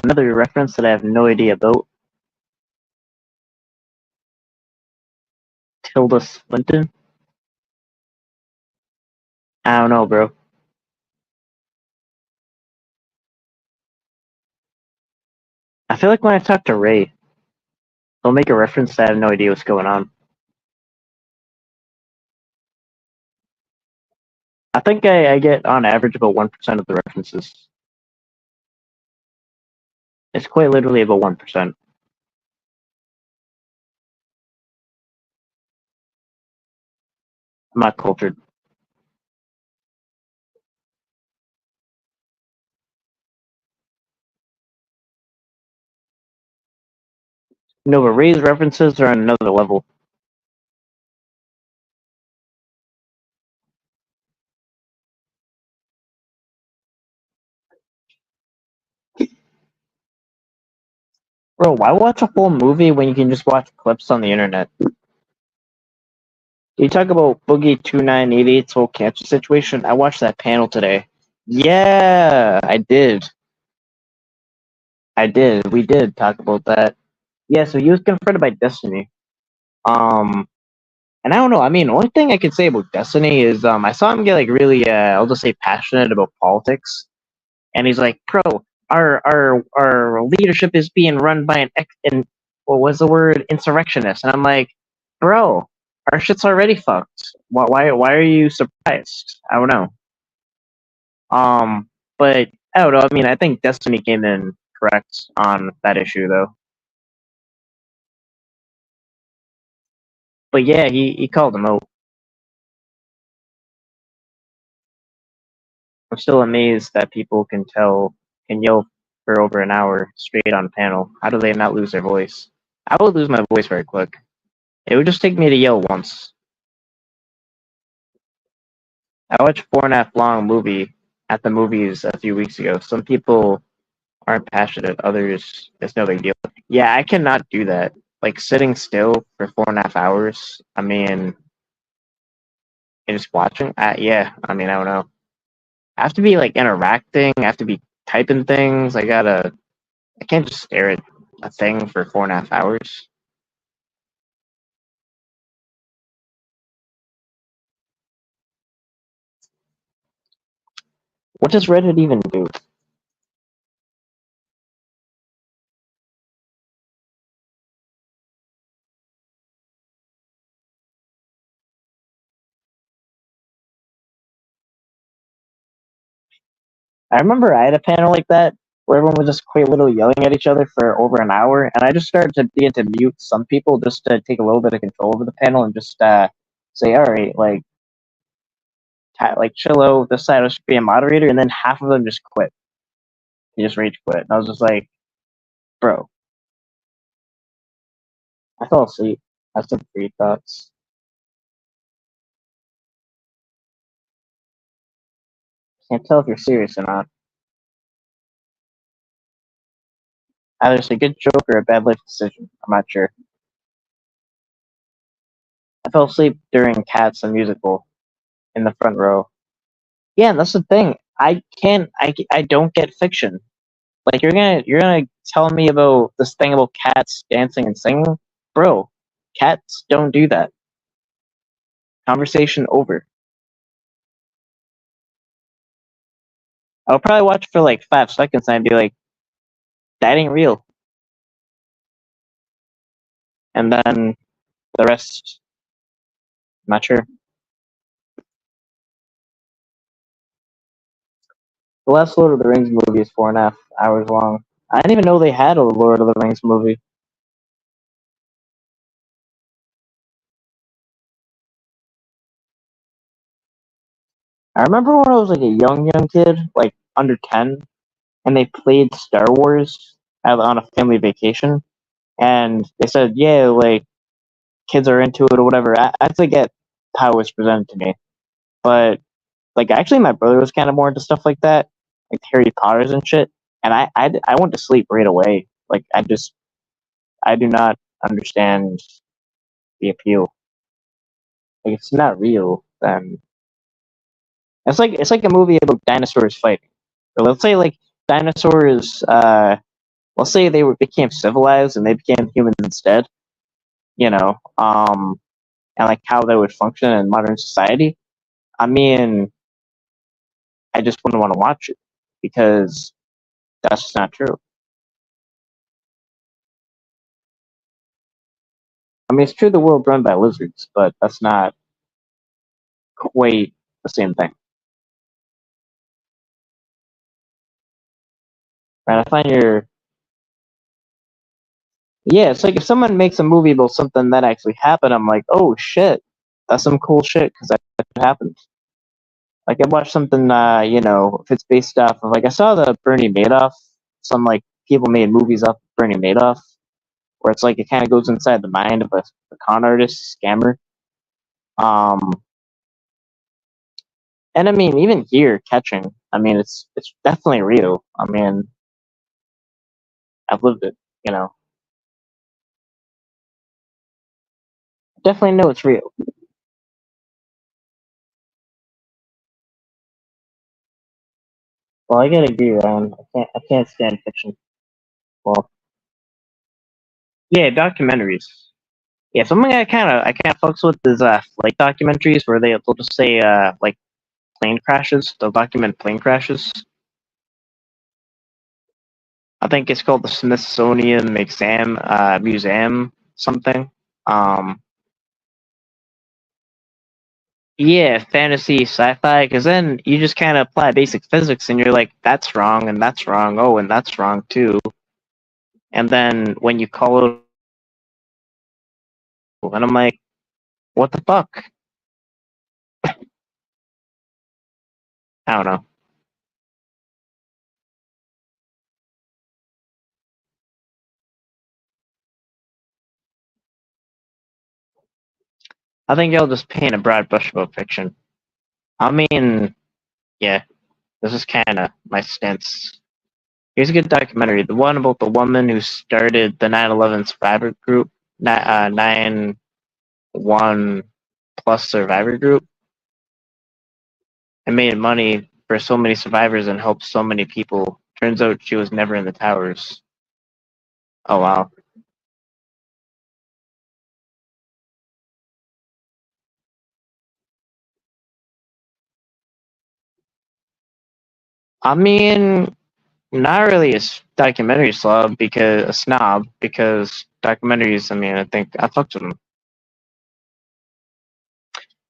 Another reference that I have no idea about. Tilda Swinton? I don't know, bro. I feel like when I talk to Ray, he'll make a reference that I have no idea what's going on. I think I get on average about 1% of the references. It's quite literally about 1%. I'm not cultured. No, but Ray's references are on another level. Bro, why watch a full movie when you can just watch clips on the internet? You talk about Boogie 2988's whole cancer situation. I watched that panel today. Yeah, I did. I did. We did talk about that. Yeah, so he was confronted by Destiny. Um, and I don't know. I mean, the only thing I can say about Destiny is I saw him get like really, I'll just say passionate about politics. And he's like, "Bro, our leadership is being run by an what was the word, insurrectionist." And I'm like, "Bro, our shit's already fucked. Why are you surprised?" I don't know. But I don't know. I mean, I think Destiny came in correct on that issue though. But yeah, he called him out. I'm still amazed that people can yell for over an hour straight on a panel. How do they not lose their voice? I would lose my voice very quick. It would just take me to yell once. I watched a 4.5 long movie at the movies a few weeks ago. Some people aren't passionate, others it's no big deal. Yeah, I cannot do that. Like sitting still for 4.5 hours. I mean, and just watching. Yeah, I mean, I don't know. I have to be like interacting. I have to be typing things. I can't just stare at a thing for 4.5 hours. What does Reddit even do? I remember I had a panel like that where everyone was just quite literally yelling at each other for over an hour, and I just started to begin to mute some people just to take a little bit of control over the panel and just say, "All right, like chill out. This side I should be a moderator," and then half of them just quit. They just rage quit, and I was just like, "Bro, I fell asleep. I have some free thoughts. Can't tell if you're serious or not. Either it's a good joke or a bad life decision. I'm not sure." I fell asleep during Cats, the musical, in the front row. Yeah, and that's the thing. I can't. I don't get fiction. Like you're gonna tell me about this thing about cats dancing and singing, bro. Cats don't do that. Conversation over. I'll probably watch for like 5 seconds and I'd be like, that ain't real. And then the rest, I'm not sure. The last Lord of the Rings movie is 4.5 hours long. I didn't even know they had a Lord of the Rings movie. I remember when I was like a young kid, like under 10, and they played Star Wars on a family vacation, and they said, yeah, like kids are into it or whatever. I forget how it was presented to me, but like actually, my brother was kind of more into stuff like that, like Harry Potter's and shit. And I went to sleep right away. Like I do not understand the appeal. Like it's not real. Then It's like a movie about dinosaurs fighting. Or let's say like dinosaurs. Let's say became civilized and they became humans instead. You know, and like how they would function in modern society. I mean, I just wouldn't want to watch it because that's just not true. I mean, it's true the world's run by lizards, but that's not quite the same thing. Right? I find your Yeah, it's like if someone makes a movie about something that actually happened, I'm like, oh shit, that's some cool shit because that happened. Like I watched something, if it's based off of like I saw the Bernie Madoff, some like people made movies off Bernie Madoff, where it's like it kind of goes inside the mind of a con artist scammer. Um, and I mean, even here, catching, I mean, it's definitely real. I mean, I've lived it, you know. Definitely know it's real. Well, I gotta agree, Ryan. I can't stand fiction. Well, yeah, documentaries. Yeah, something I kind of fucks with is flight documentaries where they'll just say like plane crashes. They'll document plane crashes. I think it's called the Smithsonian Museum something. Um, yeah, fantasy sci-fi. Because then you just kind of apply basic physics, and you're like, that's wrong, and that's wrong. Oh, and that's wrong too. And then when you call it, and I'm like, what the fuck? I don't know. I think y'all just paint a broad brush about fiction. I mean, yeah, this is kind of my stance. Here's a good documentary. The one about the woman who started the 9/11 survivor group, 9/1 plus survivor group, and made money for so many survivors and helped so many people. Turns out she was never in the towers. Oh, wow. I mean, not really documentary snob because documentaries. I mean, I think I fucked with them.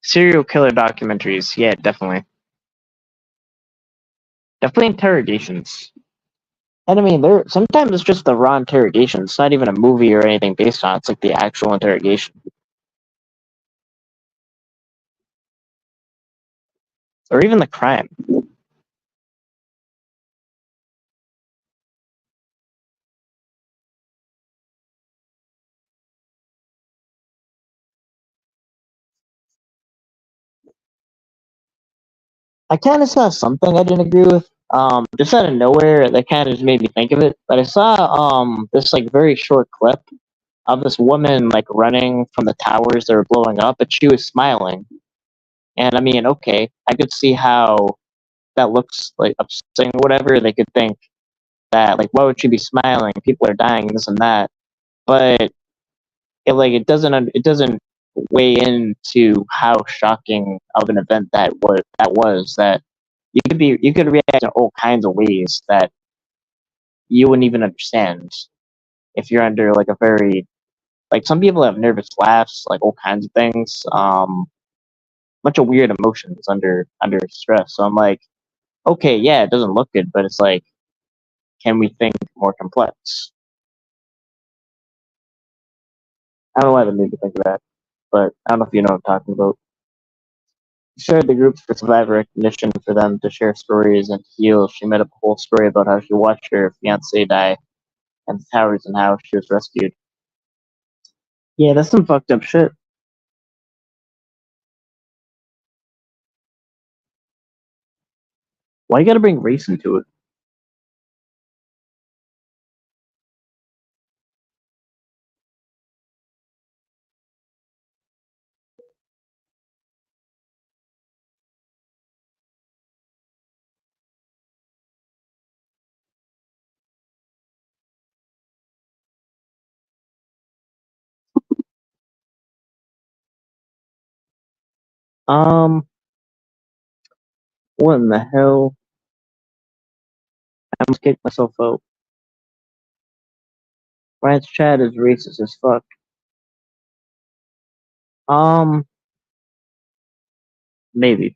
Serial killer documentaries, yeah, definitely interrogations. And I mean, there sometimes it's just the raw interrogation. It's not even a movie or anything based on it. It's like the actual interrogation, or even the crime. I kind of saw something I didn't agree with. Just out of nowhere, that kind of just made me think of it. But I saw this like very short clip of this woman like running from the towers that were blowing up, but she was smiling. And I mean, okay, I could see how that looks like upsetting, or whatever. They could think that like, why would she be smiling? People are dying, this and that. But it doesn't weigh into how shocking of an event that was that you could react in all kinds of ways that you wouldn't even understand if you're under like a very like some people have nervous laughs, like all kinds of things, bunch of weird emotions under stress. So I'm like, okay, yeah, it doesn't look good, but it's like, can we think more complex? I don't know why that made me think of that, but I don't know if you know what I'm talking about. Shared the groups for survivor recognition for them to share stories and heal. She made up a whole story about how she watched her fiance die and the towers and how she was rescued. Yeah, that's some fucked up shit. Why you gotta bring race into it? Um, what in the hell? I almost kicked myself out. France chat is racist as fuck. Um, maybe.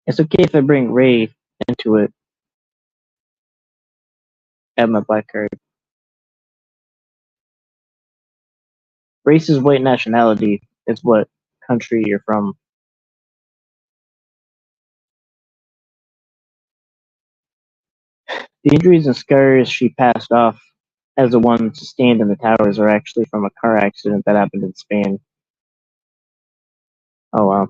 It's okay if I bring Ray into it at my black card. Race is white nationality. It's what country you're from. The injuries and scars she passed off as the ones sustained in the towers are actually from a car accident that happened in Spain. Oh wow.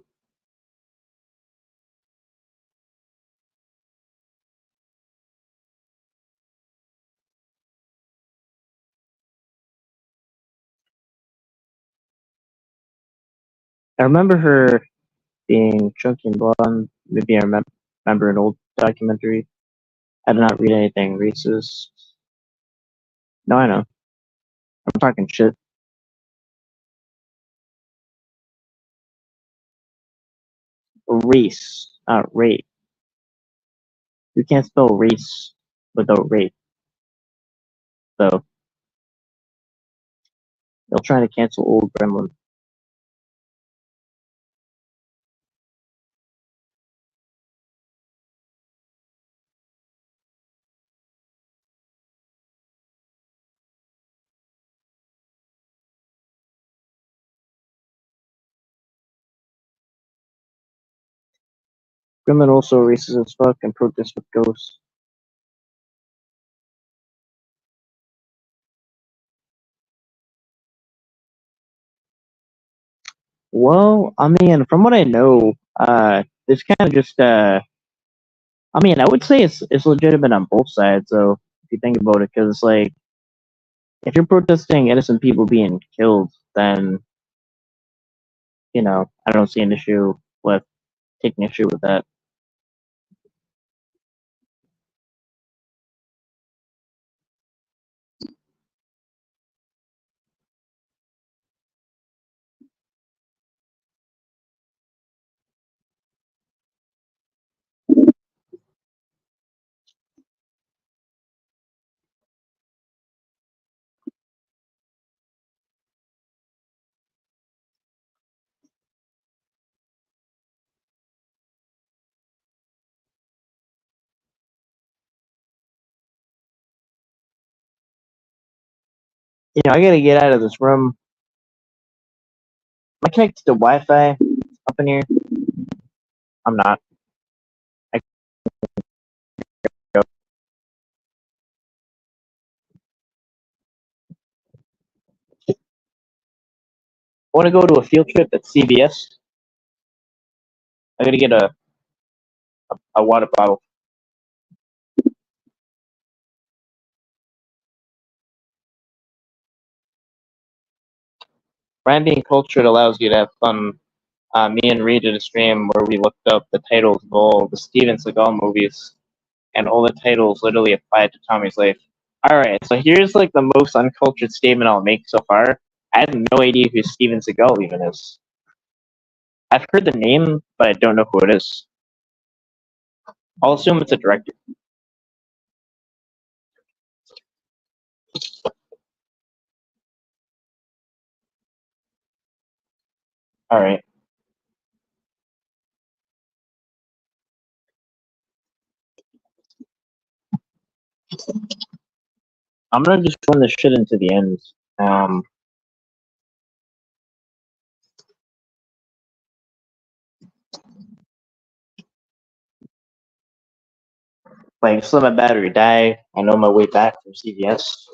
I remember her being chunky and blonde. Maybe I remember an old documentary. I did not read anything racist. No, I know. I'm talking shit. Race, not rate. You can't spell race without rate. So they're trying to cancel old gremlin. Gremlin also racist as fuck and protests with ghosts. Well, I mean, from what I know, it's kind of just I mean, I would say it's legitimate on both sides, though, if you think about it, because like if you're protesting innocent people being killed, then I don't see an issue with taking issue with that. I gotta get out of this room. Am I connected to Wi-Fi up in here? I'm not. I want to go to a field trip at CVS. I gotta get a water bottle. Brand being cultured allows you to have fun. Me and Reed did a stream where we looked up the titles of all the Steven Seagal movies, and all the titles literally apply to Tommy's life. All right, so here's like the most uncultured statement I'll make so far. I have no idea who Steven Seagal even is. I've heard the name, but I don't know who it is. I'll assume it's a director. All right, I'm gonna just run this shit into the end. Um, like just let my battery die. I know my way back from CVS.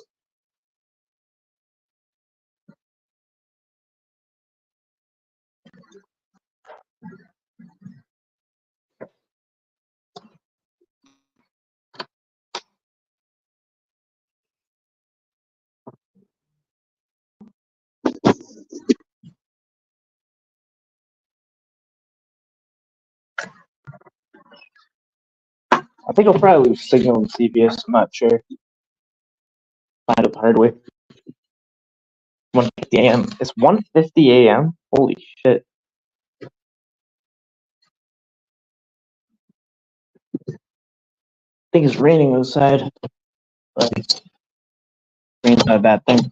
I think I'll probably lose signal in CVS. I'm not sure. Find out the hard way. 1:50 a.m. It's 1:50 a.m. Holy shit! I think it's raining outside. But rain's not a bad thing.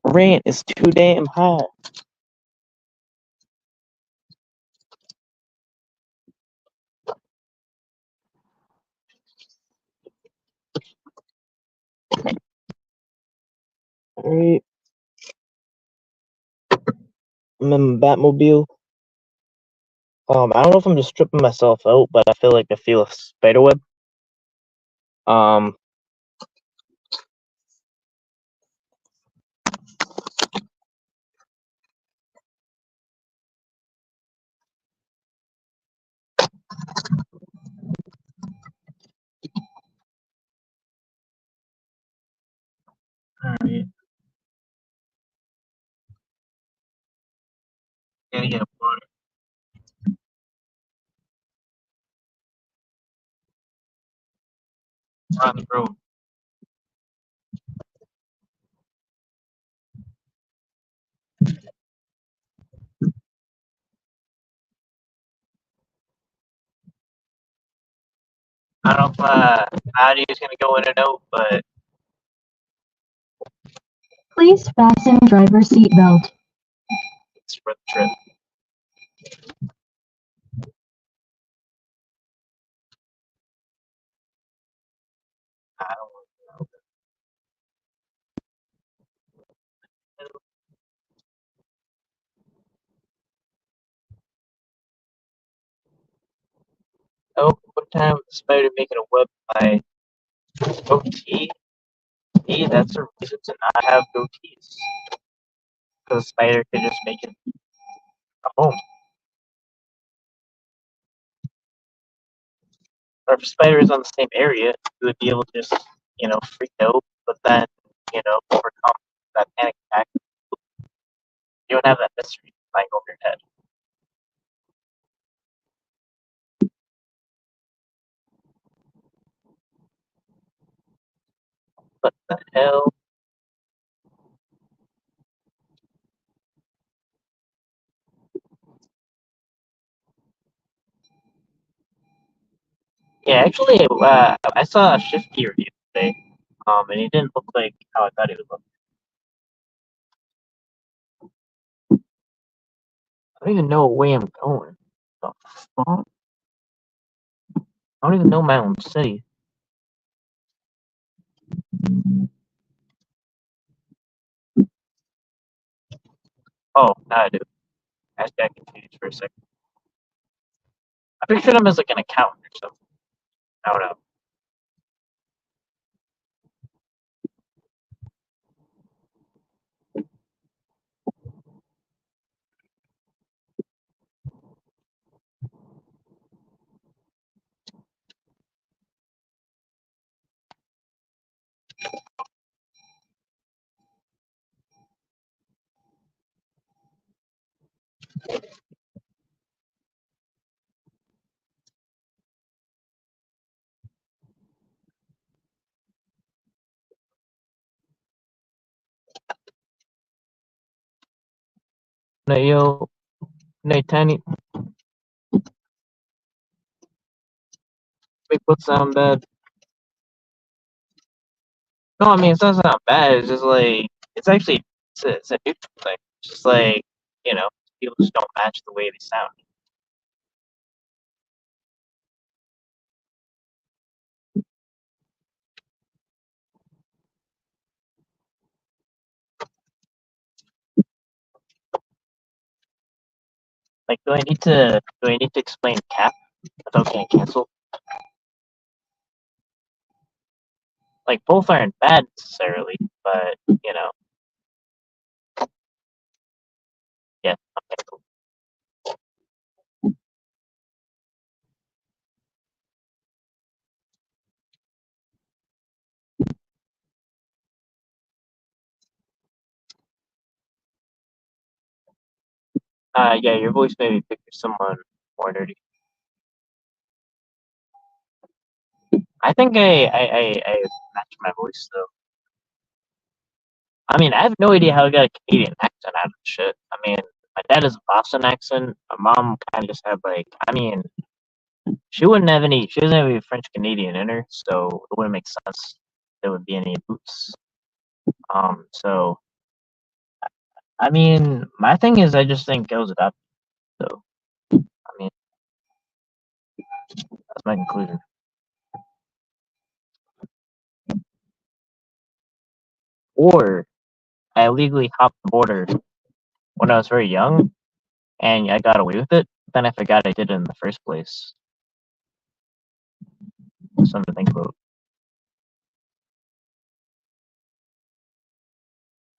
Rain is too damn hot. Alright. I'm in Batmobile. I don't know if I'm just stripping myself out, but I feel a spider web. Um, Alright. Gotta get water. We're on the road. I don't know if audio is gonna go in and out, but Please fasten driver seat belt. it's for the trip. I don't know. Oh, what time was the spider making a web by goatee? That's a reason to not have goatees. Because the spider could just make it a home. Or if a spider is on the same area, you would be able to just, freak out, but then, overcome that panic attack. You don't have that mystery flying over your head. What the hell? Yeah, actually, I saw a Shifty review today, and he didn't look like how I thought he would look. I don't even know what way I'm going. The fuck? I don't even know my own city. Oh, now I do. I got confused for a second. I pictured him as like an accountant or something. I don't know. No, yo, no, Tiny, Bigfoot sound bad. No, I mean, it's not sound bad. It's just like, it's actually, it's a neutral thing. It's just like, people just don't match the way they sound. Like, do I need to explain cap without getting canceled? Like, both aren't bad necessarily, but, yeah, okay, cool. Yeah, your voice made me picture someone more nerdy. I think I matched my voice though. I mean, I have no idea how I got a Canadian accent out of shit. I mean, my dad has a Boston accent. My mom kind of just had like, I mean, she doesn't have any French Canadian in her, so it wouldn't make sense there would be any boots. So I mean, my thing is, I just think I was adopted. So I mean, that's my conclusion. Or I illegally hopped the border when I was very young, and I got away with it. Then I forgot I did it in the first place. Something to think about.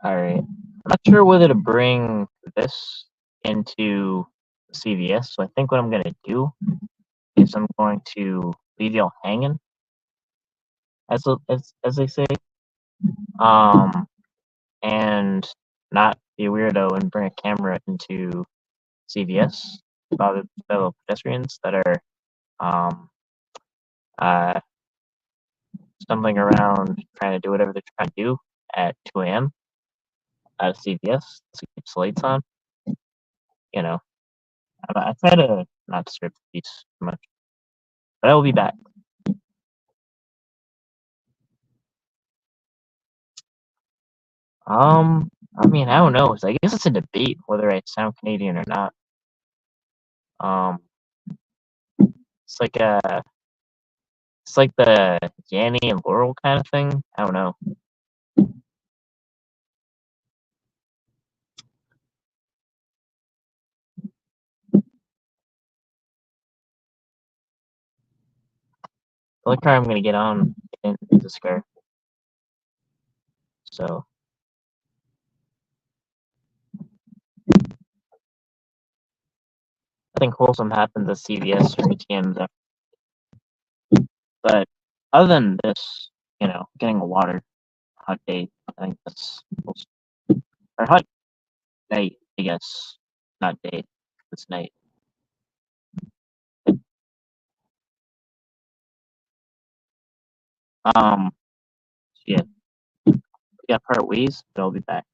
All right, I'm not sure whether to bring this into CVS. So I think what I'm gonna do is I'm going to leave y'all hanging, as they say, um, and not be a weirdo and bring a camera into CVS, fellow pedestrians that are um, uh, stumbling around trying to do whatever they're trying to do at 2 a.m. at a CVS to keep the lights on. You know, I try to not disturb the peace too much, but I will be back. I mean, I don't know. I guess it's a debate whether I sound Canadian or not. Um, it's like it's like the Yanny and Laurel kind of thing. I don't know. The only car I'm gonna get on is this car. So nothing wholesome happens at CVS or ATMs. But other than this, getting a water, hot day. I think that's or hot night. I guess not day. It's night. Um, yeah, we got part ways, but I'll be back.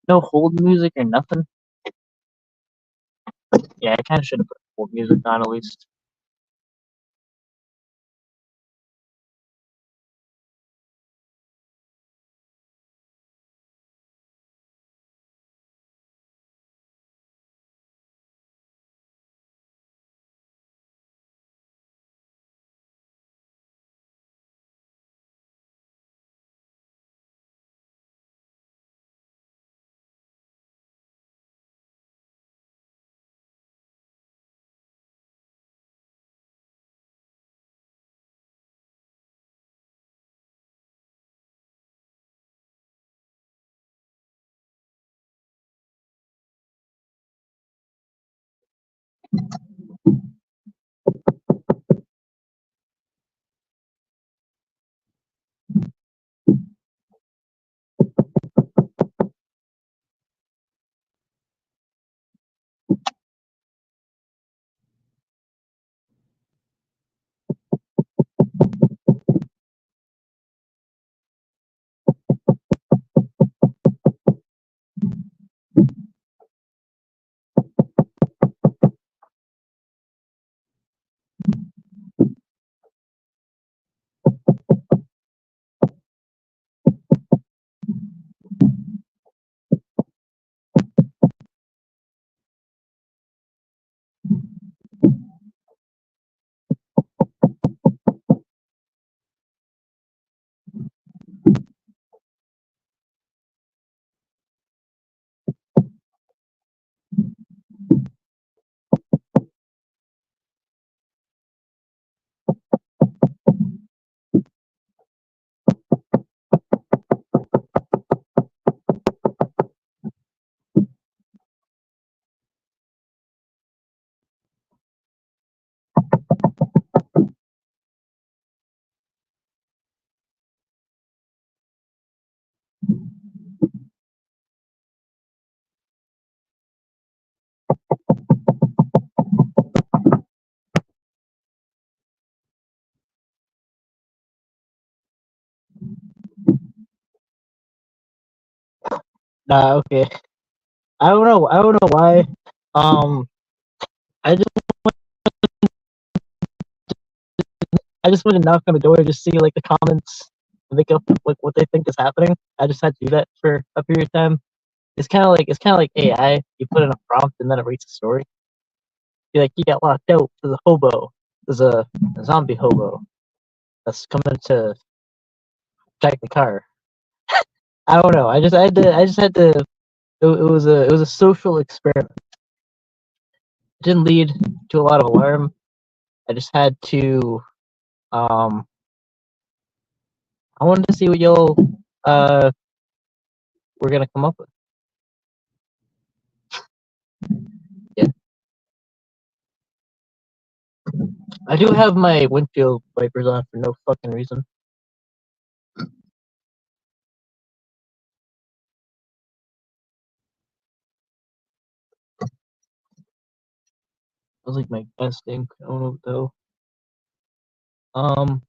No hold music or nothing. Yeah, I kind of should have put hold music on at least. Nah, okay. I don't know. I don't know why. Um, I just I just went to knock on the door to just see like the comments, think of like what they think is happening. I just had to do that for a period of time. It's kind of like AI. You put in a prompt and then it reads a story. Be like, you got locked out. There's a hobo. There's a zombie hobo that's coming to check the car. I don't know. I just had to. It was a social experiment. It didn't lead to a lot of alarm. I just had to. Um, I wanted to see what y'all uh were gonna come up with. Yeah, I do have my windshield wipers on for no fucking reason. was like my best ink. I don't know though. Um,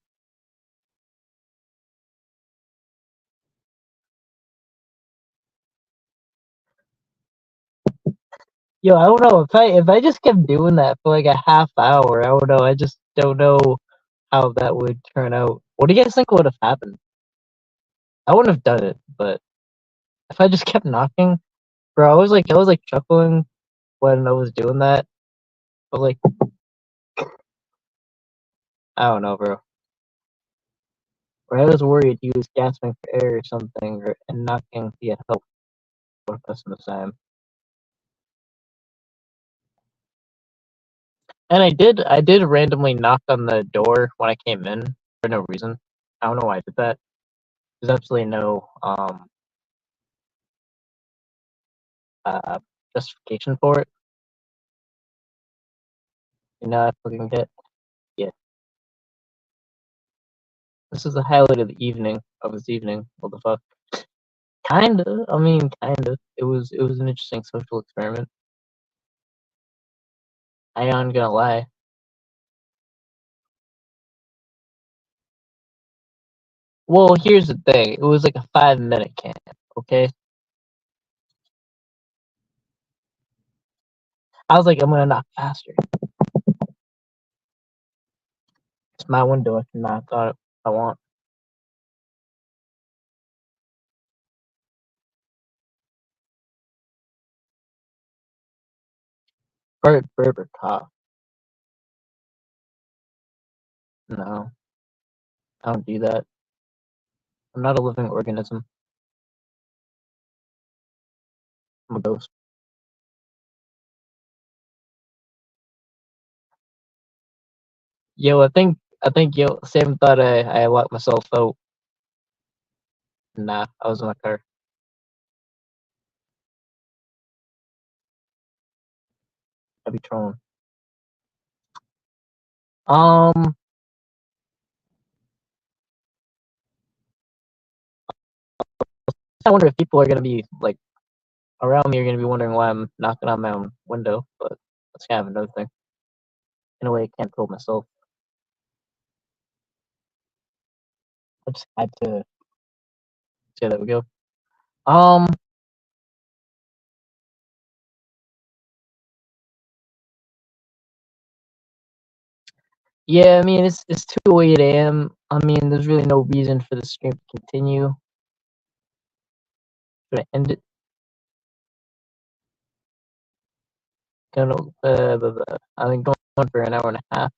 yo, I don't know if I just kept doing that for like a half hour. I don't know. I just don't know how that would turn out. What do you guys think would have happened? I wouldn't have done it, but if I just kept knocking, bro, I was like chuckling when I was doing that. But like, I don't know, bro. Or I was worried he was gasping for air or something, and knocking to get help for us in the time. And I did randomly knock on the door when I came in for no reason. I don't know why I did that. There's absolutely no uh justification for it. You know, I fucking get. Yeah, this is the highlight of the evening of this evening. What the fuck? Kinda. I mean, kinda. It was an interesting social experiment. I ain't gonna lie. Well, here's the thing. It was like a 5 minute camp. Okay, I was like, I'm gonna knock faster. It's my window. I can knock on it if I want. Bird, bird, cough. No, I don't do that. I'm not a living organism. I'm a ghost. Yo, I think yo Sam thought I locked myself out. Nah, I was in my car. I'd be trolling. Um, I wonder if people are gonna be like around me are gonna be wondering why I'm knocking on my own window, but that's kind of another thing. In a way, I can't troll myself. I just had to say there we go. Um, yeah, I mean it's 2:08 a.m. I mean, there's really no reason for the stream to continue. Should I end it? Kind of, I've been going for an hour and a half.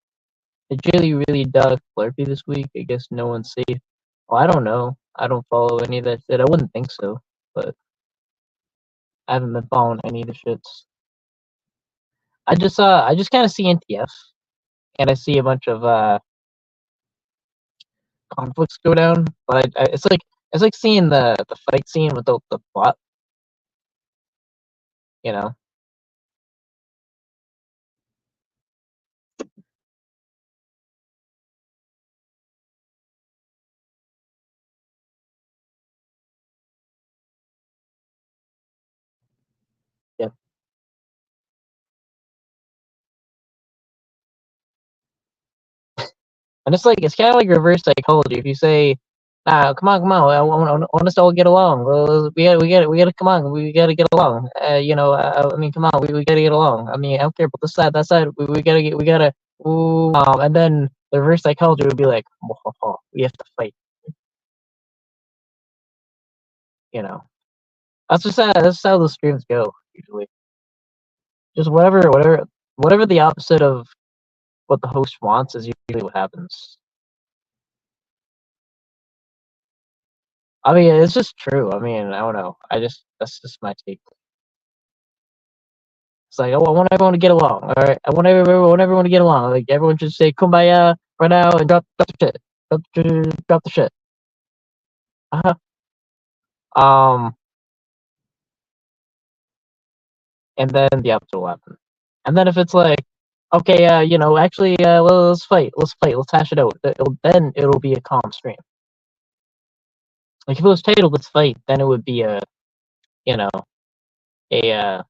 It's really, really flirty this week. I guess no one's safe. Well, I don't know. I don't follow any of that shit. I wouldn't think so, but I haven't been following any of the shits. I just kind of see NTF, and I see a bunch of conflicts go down. But it's like seeing the fight scene without the plot. You know? Yeah. And it's kind of like reverse psychology. If you say, "Ah, come on, I want us to all get along. Well, we gotta come on. We gotta get along. I mean, come on, we gotta get along. I mean, I don't care about this side, that side. We gotta, ooh, and then the reverse psychology would be like, we have to fight. You know, that's how the streams go usually. Just whatever the opposite of what the host wants is usually what happens. I mean, it's just true. I mean, I don't know. That's just my take. It's like, oh, I want everyone to get along. All right, I want everyone to get along. Like everyone should say "kumbaya" right now and drop the shit. Drop the shit. Uh-huh. Um, and then the opposite will happen. And then if it's like, okay, actually, let's fight. Let's fight. Let's hash it out. Then it'll be a calm stream. Like if it was titled "Let's Fight," then it would be you know, a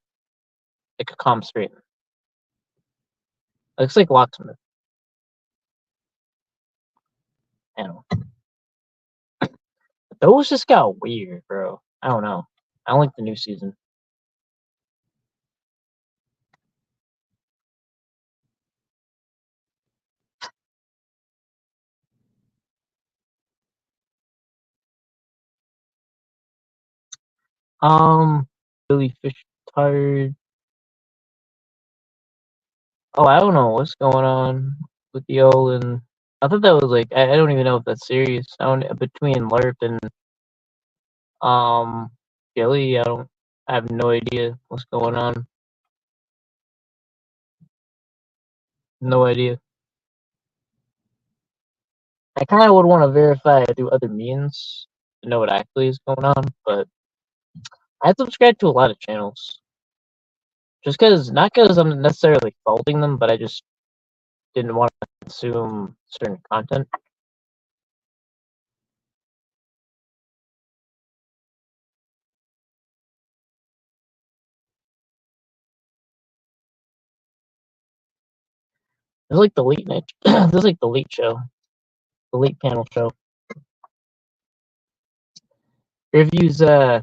like a calm stream. Looks like Locksmith. I don't know. Those just got weird, bro. I don't know. I don't like the new season. Billy Fish tired. Oh, I don't know what's going on with the and I thought that was like I don't even know if that's serious. I don't between LARP and Billy. I have no idea what's going on. No idea. I kind of would want to verify through other means to know what actually is going on, but I subscribe to a lot of channels. Just because, not because I'm necessarily faulting them, but I just didn't want to consume certain content. It's like the late night. This is like the late show, the late panel show. Reviews all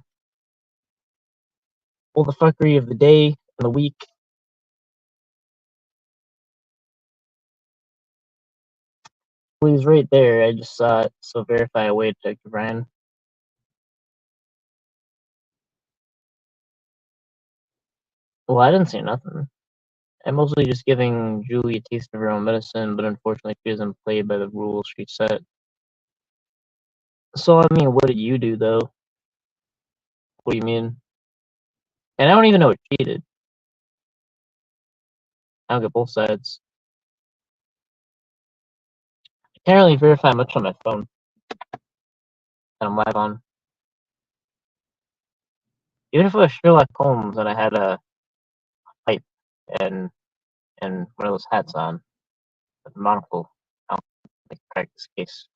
the fuckery of the day and the week. Please, right there. I just saw it. So verify away, Detective Ryan. Well, I didn't say nothing. I'm mostly just giving Julie a taste of her own medicine, but unfortunately, she doesn't play by the rules she set. So, I mean, what did you do, though? What do you mean? And I don't even know what she did. I don't get both sides. I can't really verify much on my phone that I'm live on. Even if it was Sherlock Holmes and I had a pipe and one of those hats on, with a monocle, I don't think I crack this case.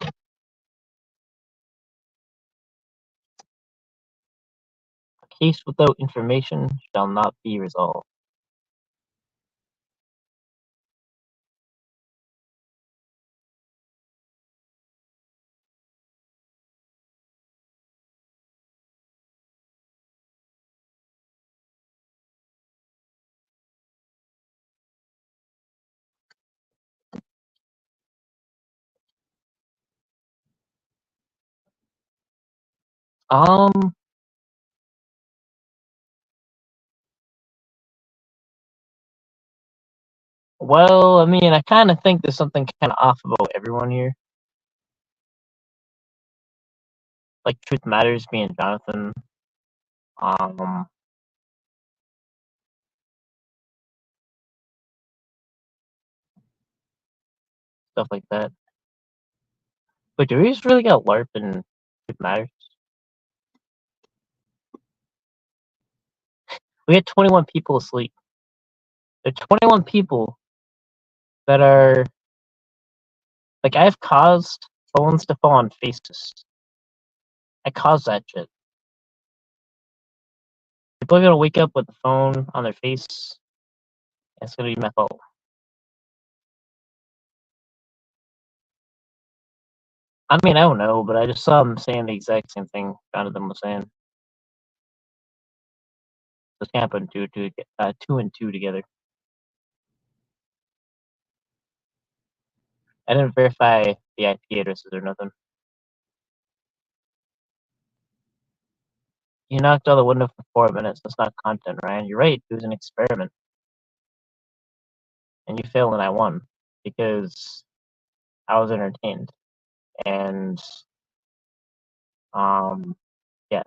A case without information shall not be resolved. Um, well, I mean, I kind of think there's something kind of off about everyone here. Like Truth Matters being Jonathan. Um, Stuff like that. But do we just really got LARP and Truth Matters? We had 21 people asleep. There are 21 people that are like I've caused phones to fall on faces. I caused that shit. People are gonna wake up with the phone on their face. It's gonna be my fault. I mean, I don't know, but I just saw them saying the exact same thing Jonathan was saying. Just can't put two and two together. I didn't verify the IP addresses or nothing. You knocked out the window for 4 minutes. That's not content, Ryan. You're right. It was an experiment. And you failed and I won. Because I was entertained. And yeah.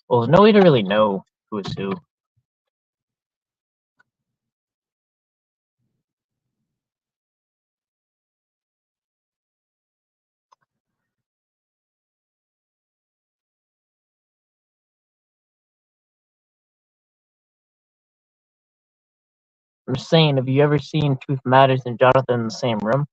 Well, there's no way to really know who is who. I'm just saying, have you ever seen Truth Matters and Jonathan in the same room?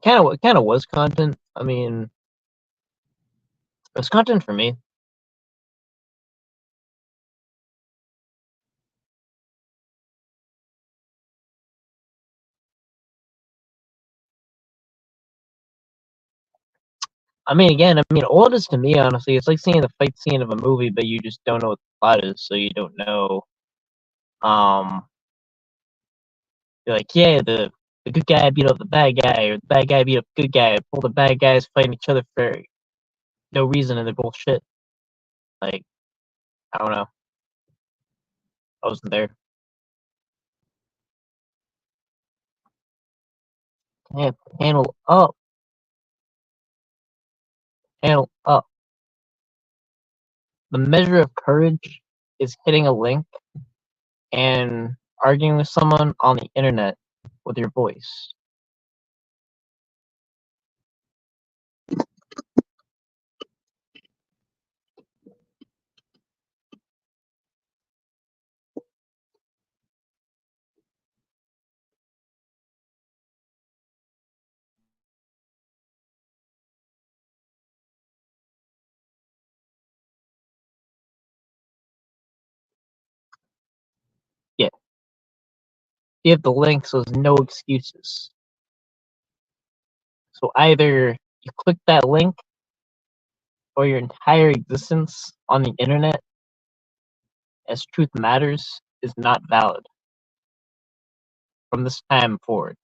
Kind of was content. I mean, it was content for me. I mean, again, all it is to me, honestly, it's like seeing the fight scene of a movie, but you just don't know what the plot is, so you don't know. Um, you're like, yeah, the good guy beat up the bad guy, or the bad guy beat up the good guy. All the bad guys fighting each other for no reason, and they're bullshit. Like, I don't know. I wasn't there. Yeah, panel up, panel up. The measure of courage is hitting a link and arguing with someone on the internet with your voice. Yeah, you have the link, so there's no excuses. So either you click that link or your entire existence on the internet as truth matters is not valid from this time forward.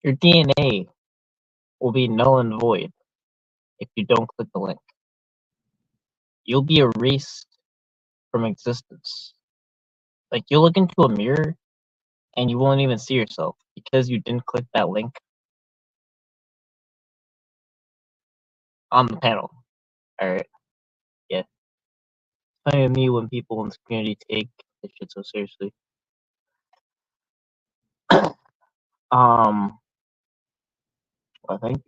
Your DNA will be null and void if you don't click the link. You'll be erased from existence. Like you'll look into a mirror and you won't even see yourself because you didn't click that link on the panel. Alright. Yeah. Funny to me when people in this community take this shit so seriously. Um I think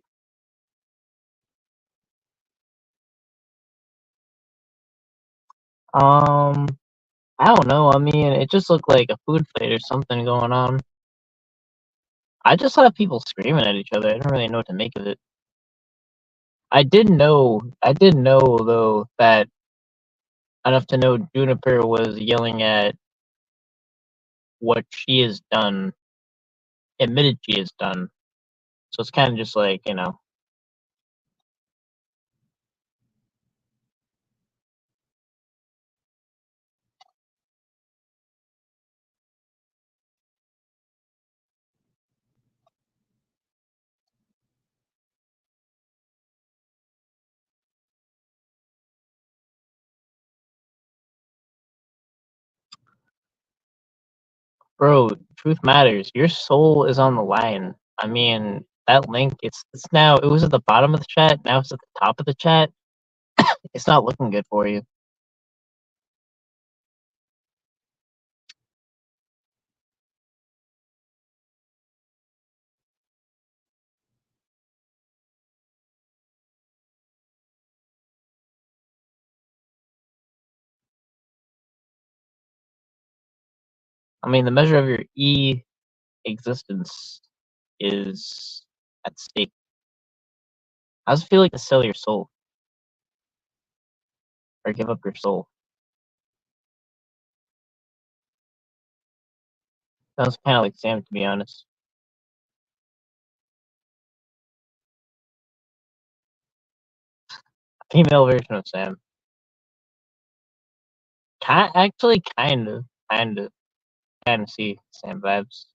um I don't know. I mean, it just looked like a food fight or something going on. I just saw people screaming at each other. I didn't really know what to make of it. I did know though that enough to know Juniper was yelling at what she has done, admitted she has done. So it's kind of just like, bro, truth matters. Your soul is on the line. I mean, that link, it's now, it was at the bottom of the chat, now it's at the top of the chat. It's not looking good for you. I mean, the measure of your existence is at stake. How does it feel like to sell your soul or give up your soul? Sounds kind of like Sam, to be honest. Female version of Sam. Actually, kind of see Sam vibes.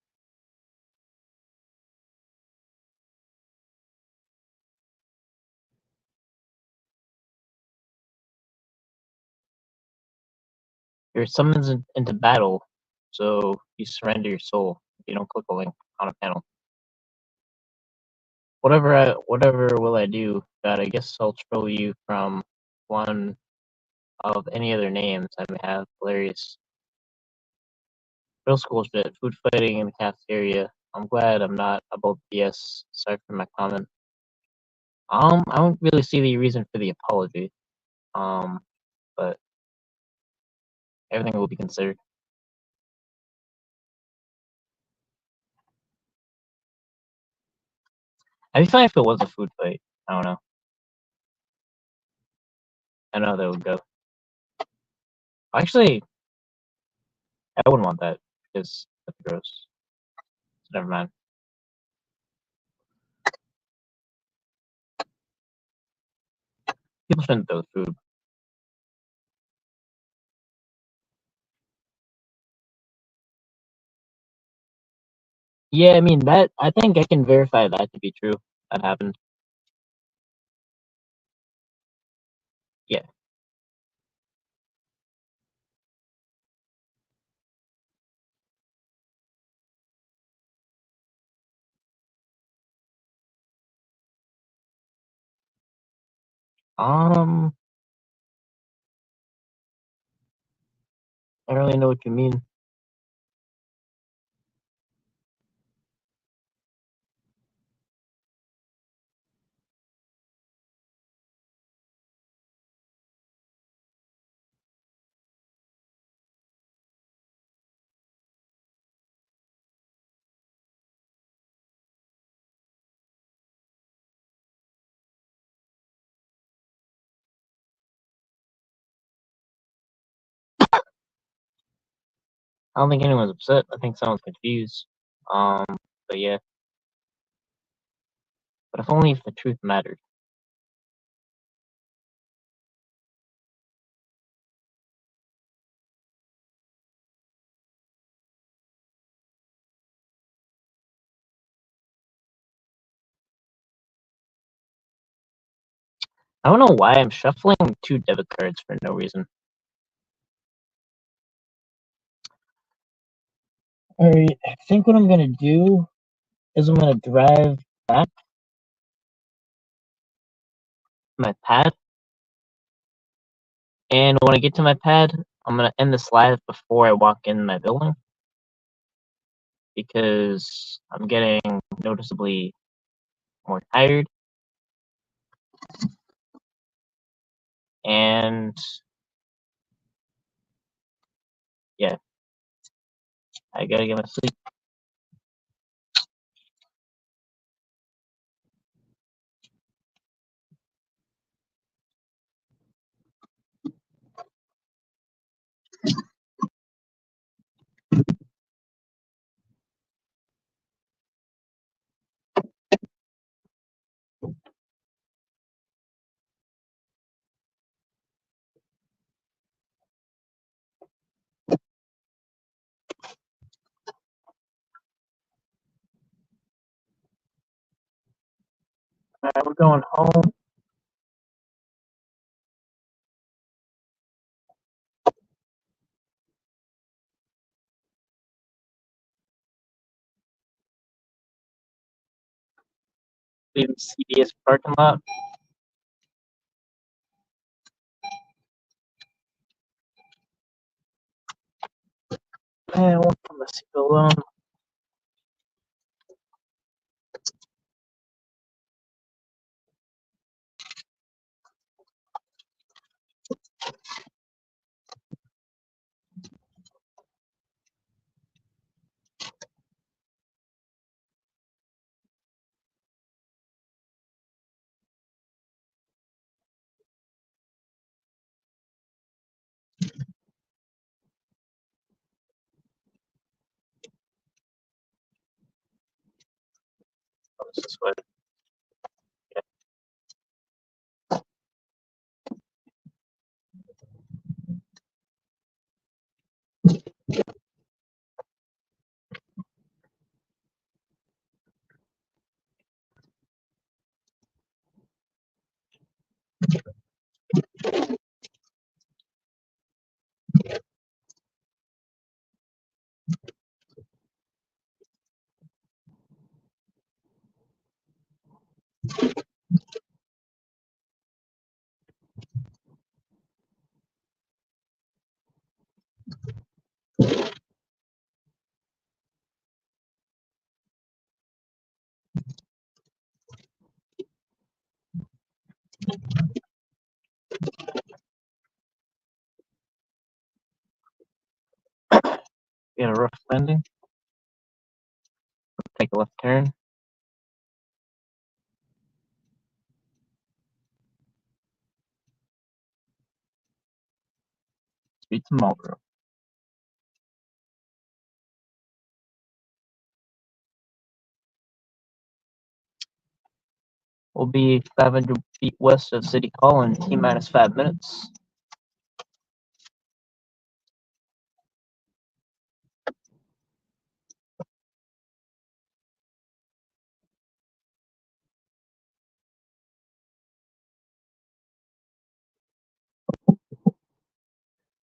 You're summoned into battle, so you surrender your soul if you don't click a link on a panel. Whatever will I do? God, I guess I'll troll you from one of any other names I may have. Hilarious. Real school shit. Food fighting in the cafeteria. I'm glad I'm not about BS. Sorry for my comment. I don't really see the reason for the apology. But Everything will be considered. I'd be fine if it was a food fight. I don't know. I know how that would go. Actually, I wouldn't want that because that's gross. So never mind. People shouldn't throw food. Yeah, I mean that. I think I can verify that to be true. That happened. Yeah. I don't really know what you mean. I don't think anyone's upset. I think someone's confused. But yeah. But if only if the truth mattered. I don't know why I'm shuffling 2 debit cards for no reason. Alright, I think what I'm gonna do is I'm gonna drive back my pad, and when I get to my pad, I'm gonna end this live before I walk in my building because I'm getting noticeably more tired, and yeah, I gotta get my sleep. Alright, we're going home. Leaving CVS parking lot. I won't put my seatbelt on. This way. We had a rough landing. Take a left turn. Speed to Marlboro. We'll be 500 feet west of City Hall in T-minus 5 minutes.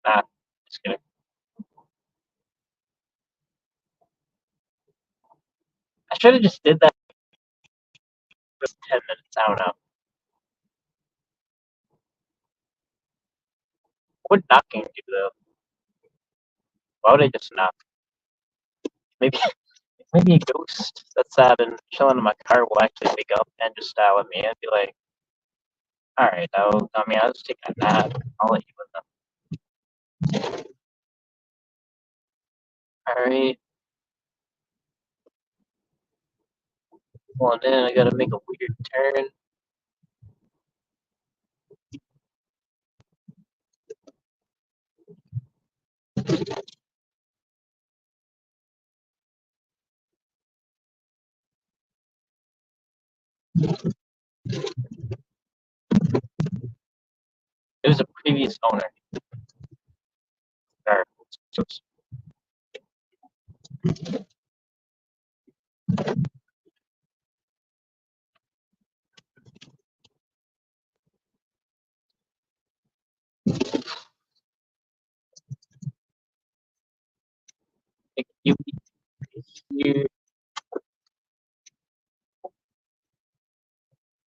Nah, just kidding. I should have just did that for 10 minutes. I don't know. What knocking do though? Why would I just knock? Maybe maybe a ghost that's been chilling in my car will actually pick up and just style at me and be like, "Alright, I'll just take a nap. I'll let you in them." Alright. Well, then I gotta make a weird turn. It was a previous owner. Or, you here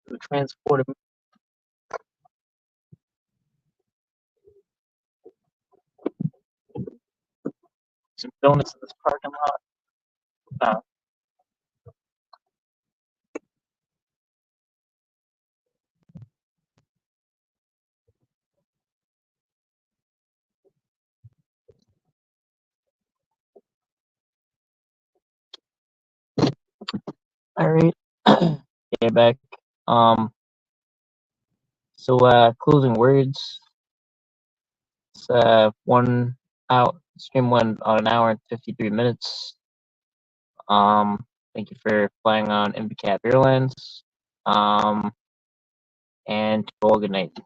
to transport some donuts in this parking lot. Alright. Yeah, back. So closing words. It's stream went on an hour and 53 minutes. Thank you for flying on MBCAP Airlines. And all good night.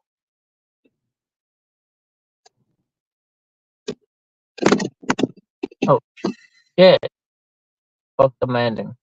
Oh, shit. Fuck the landing.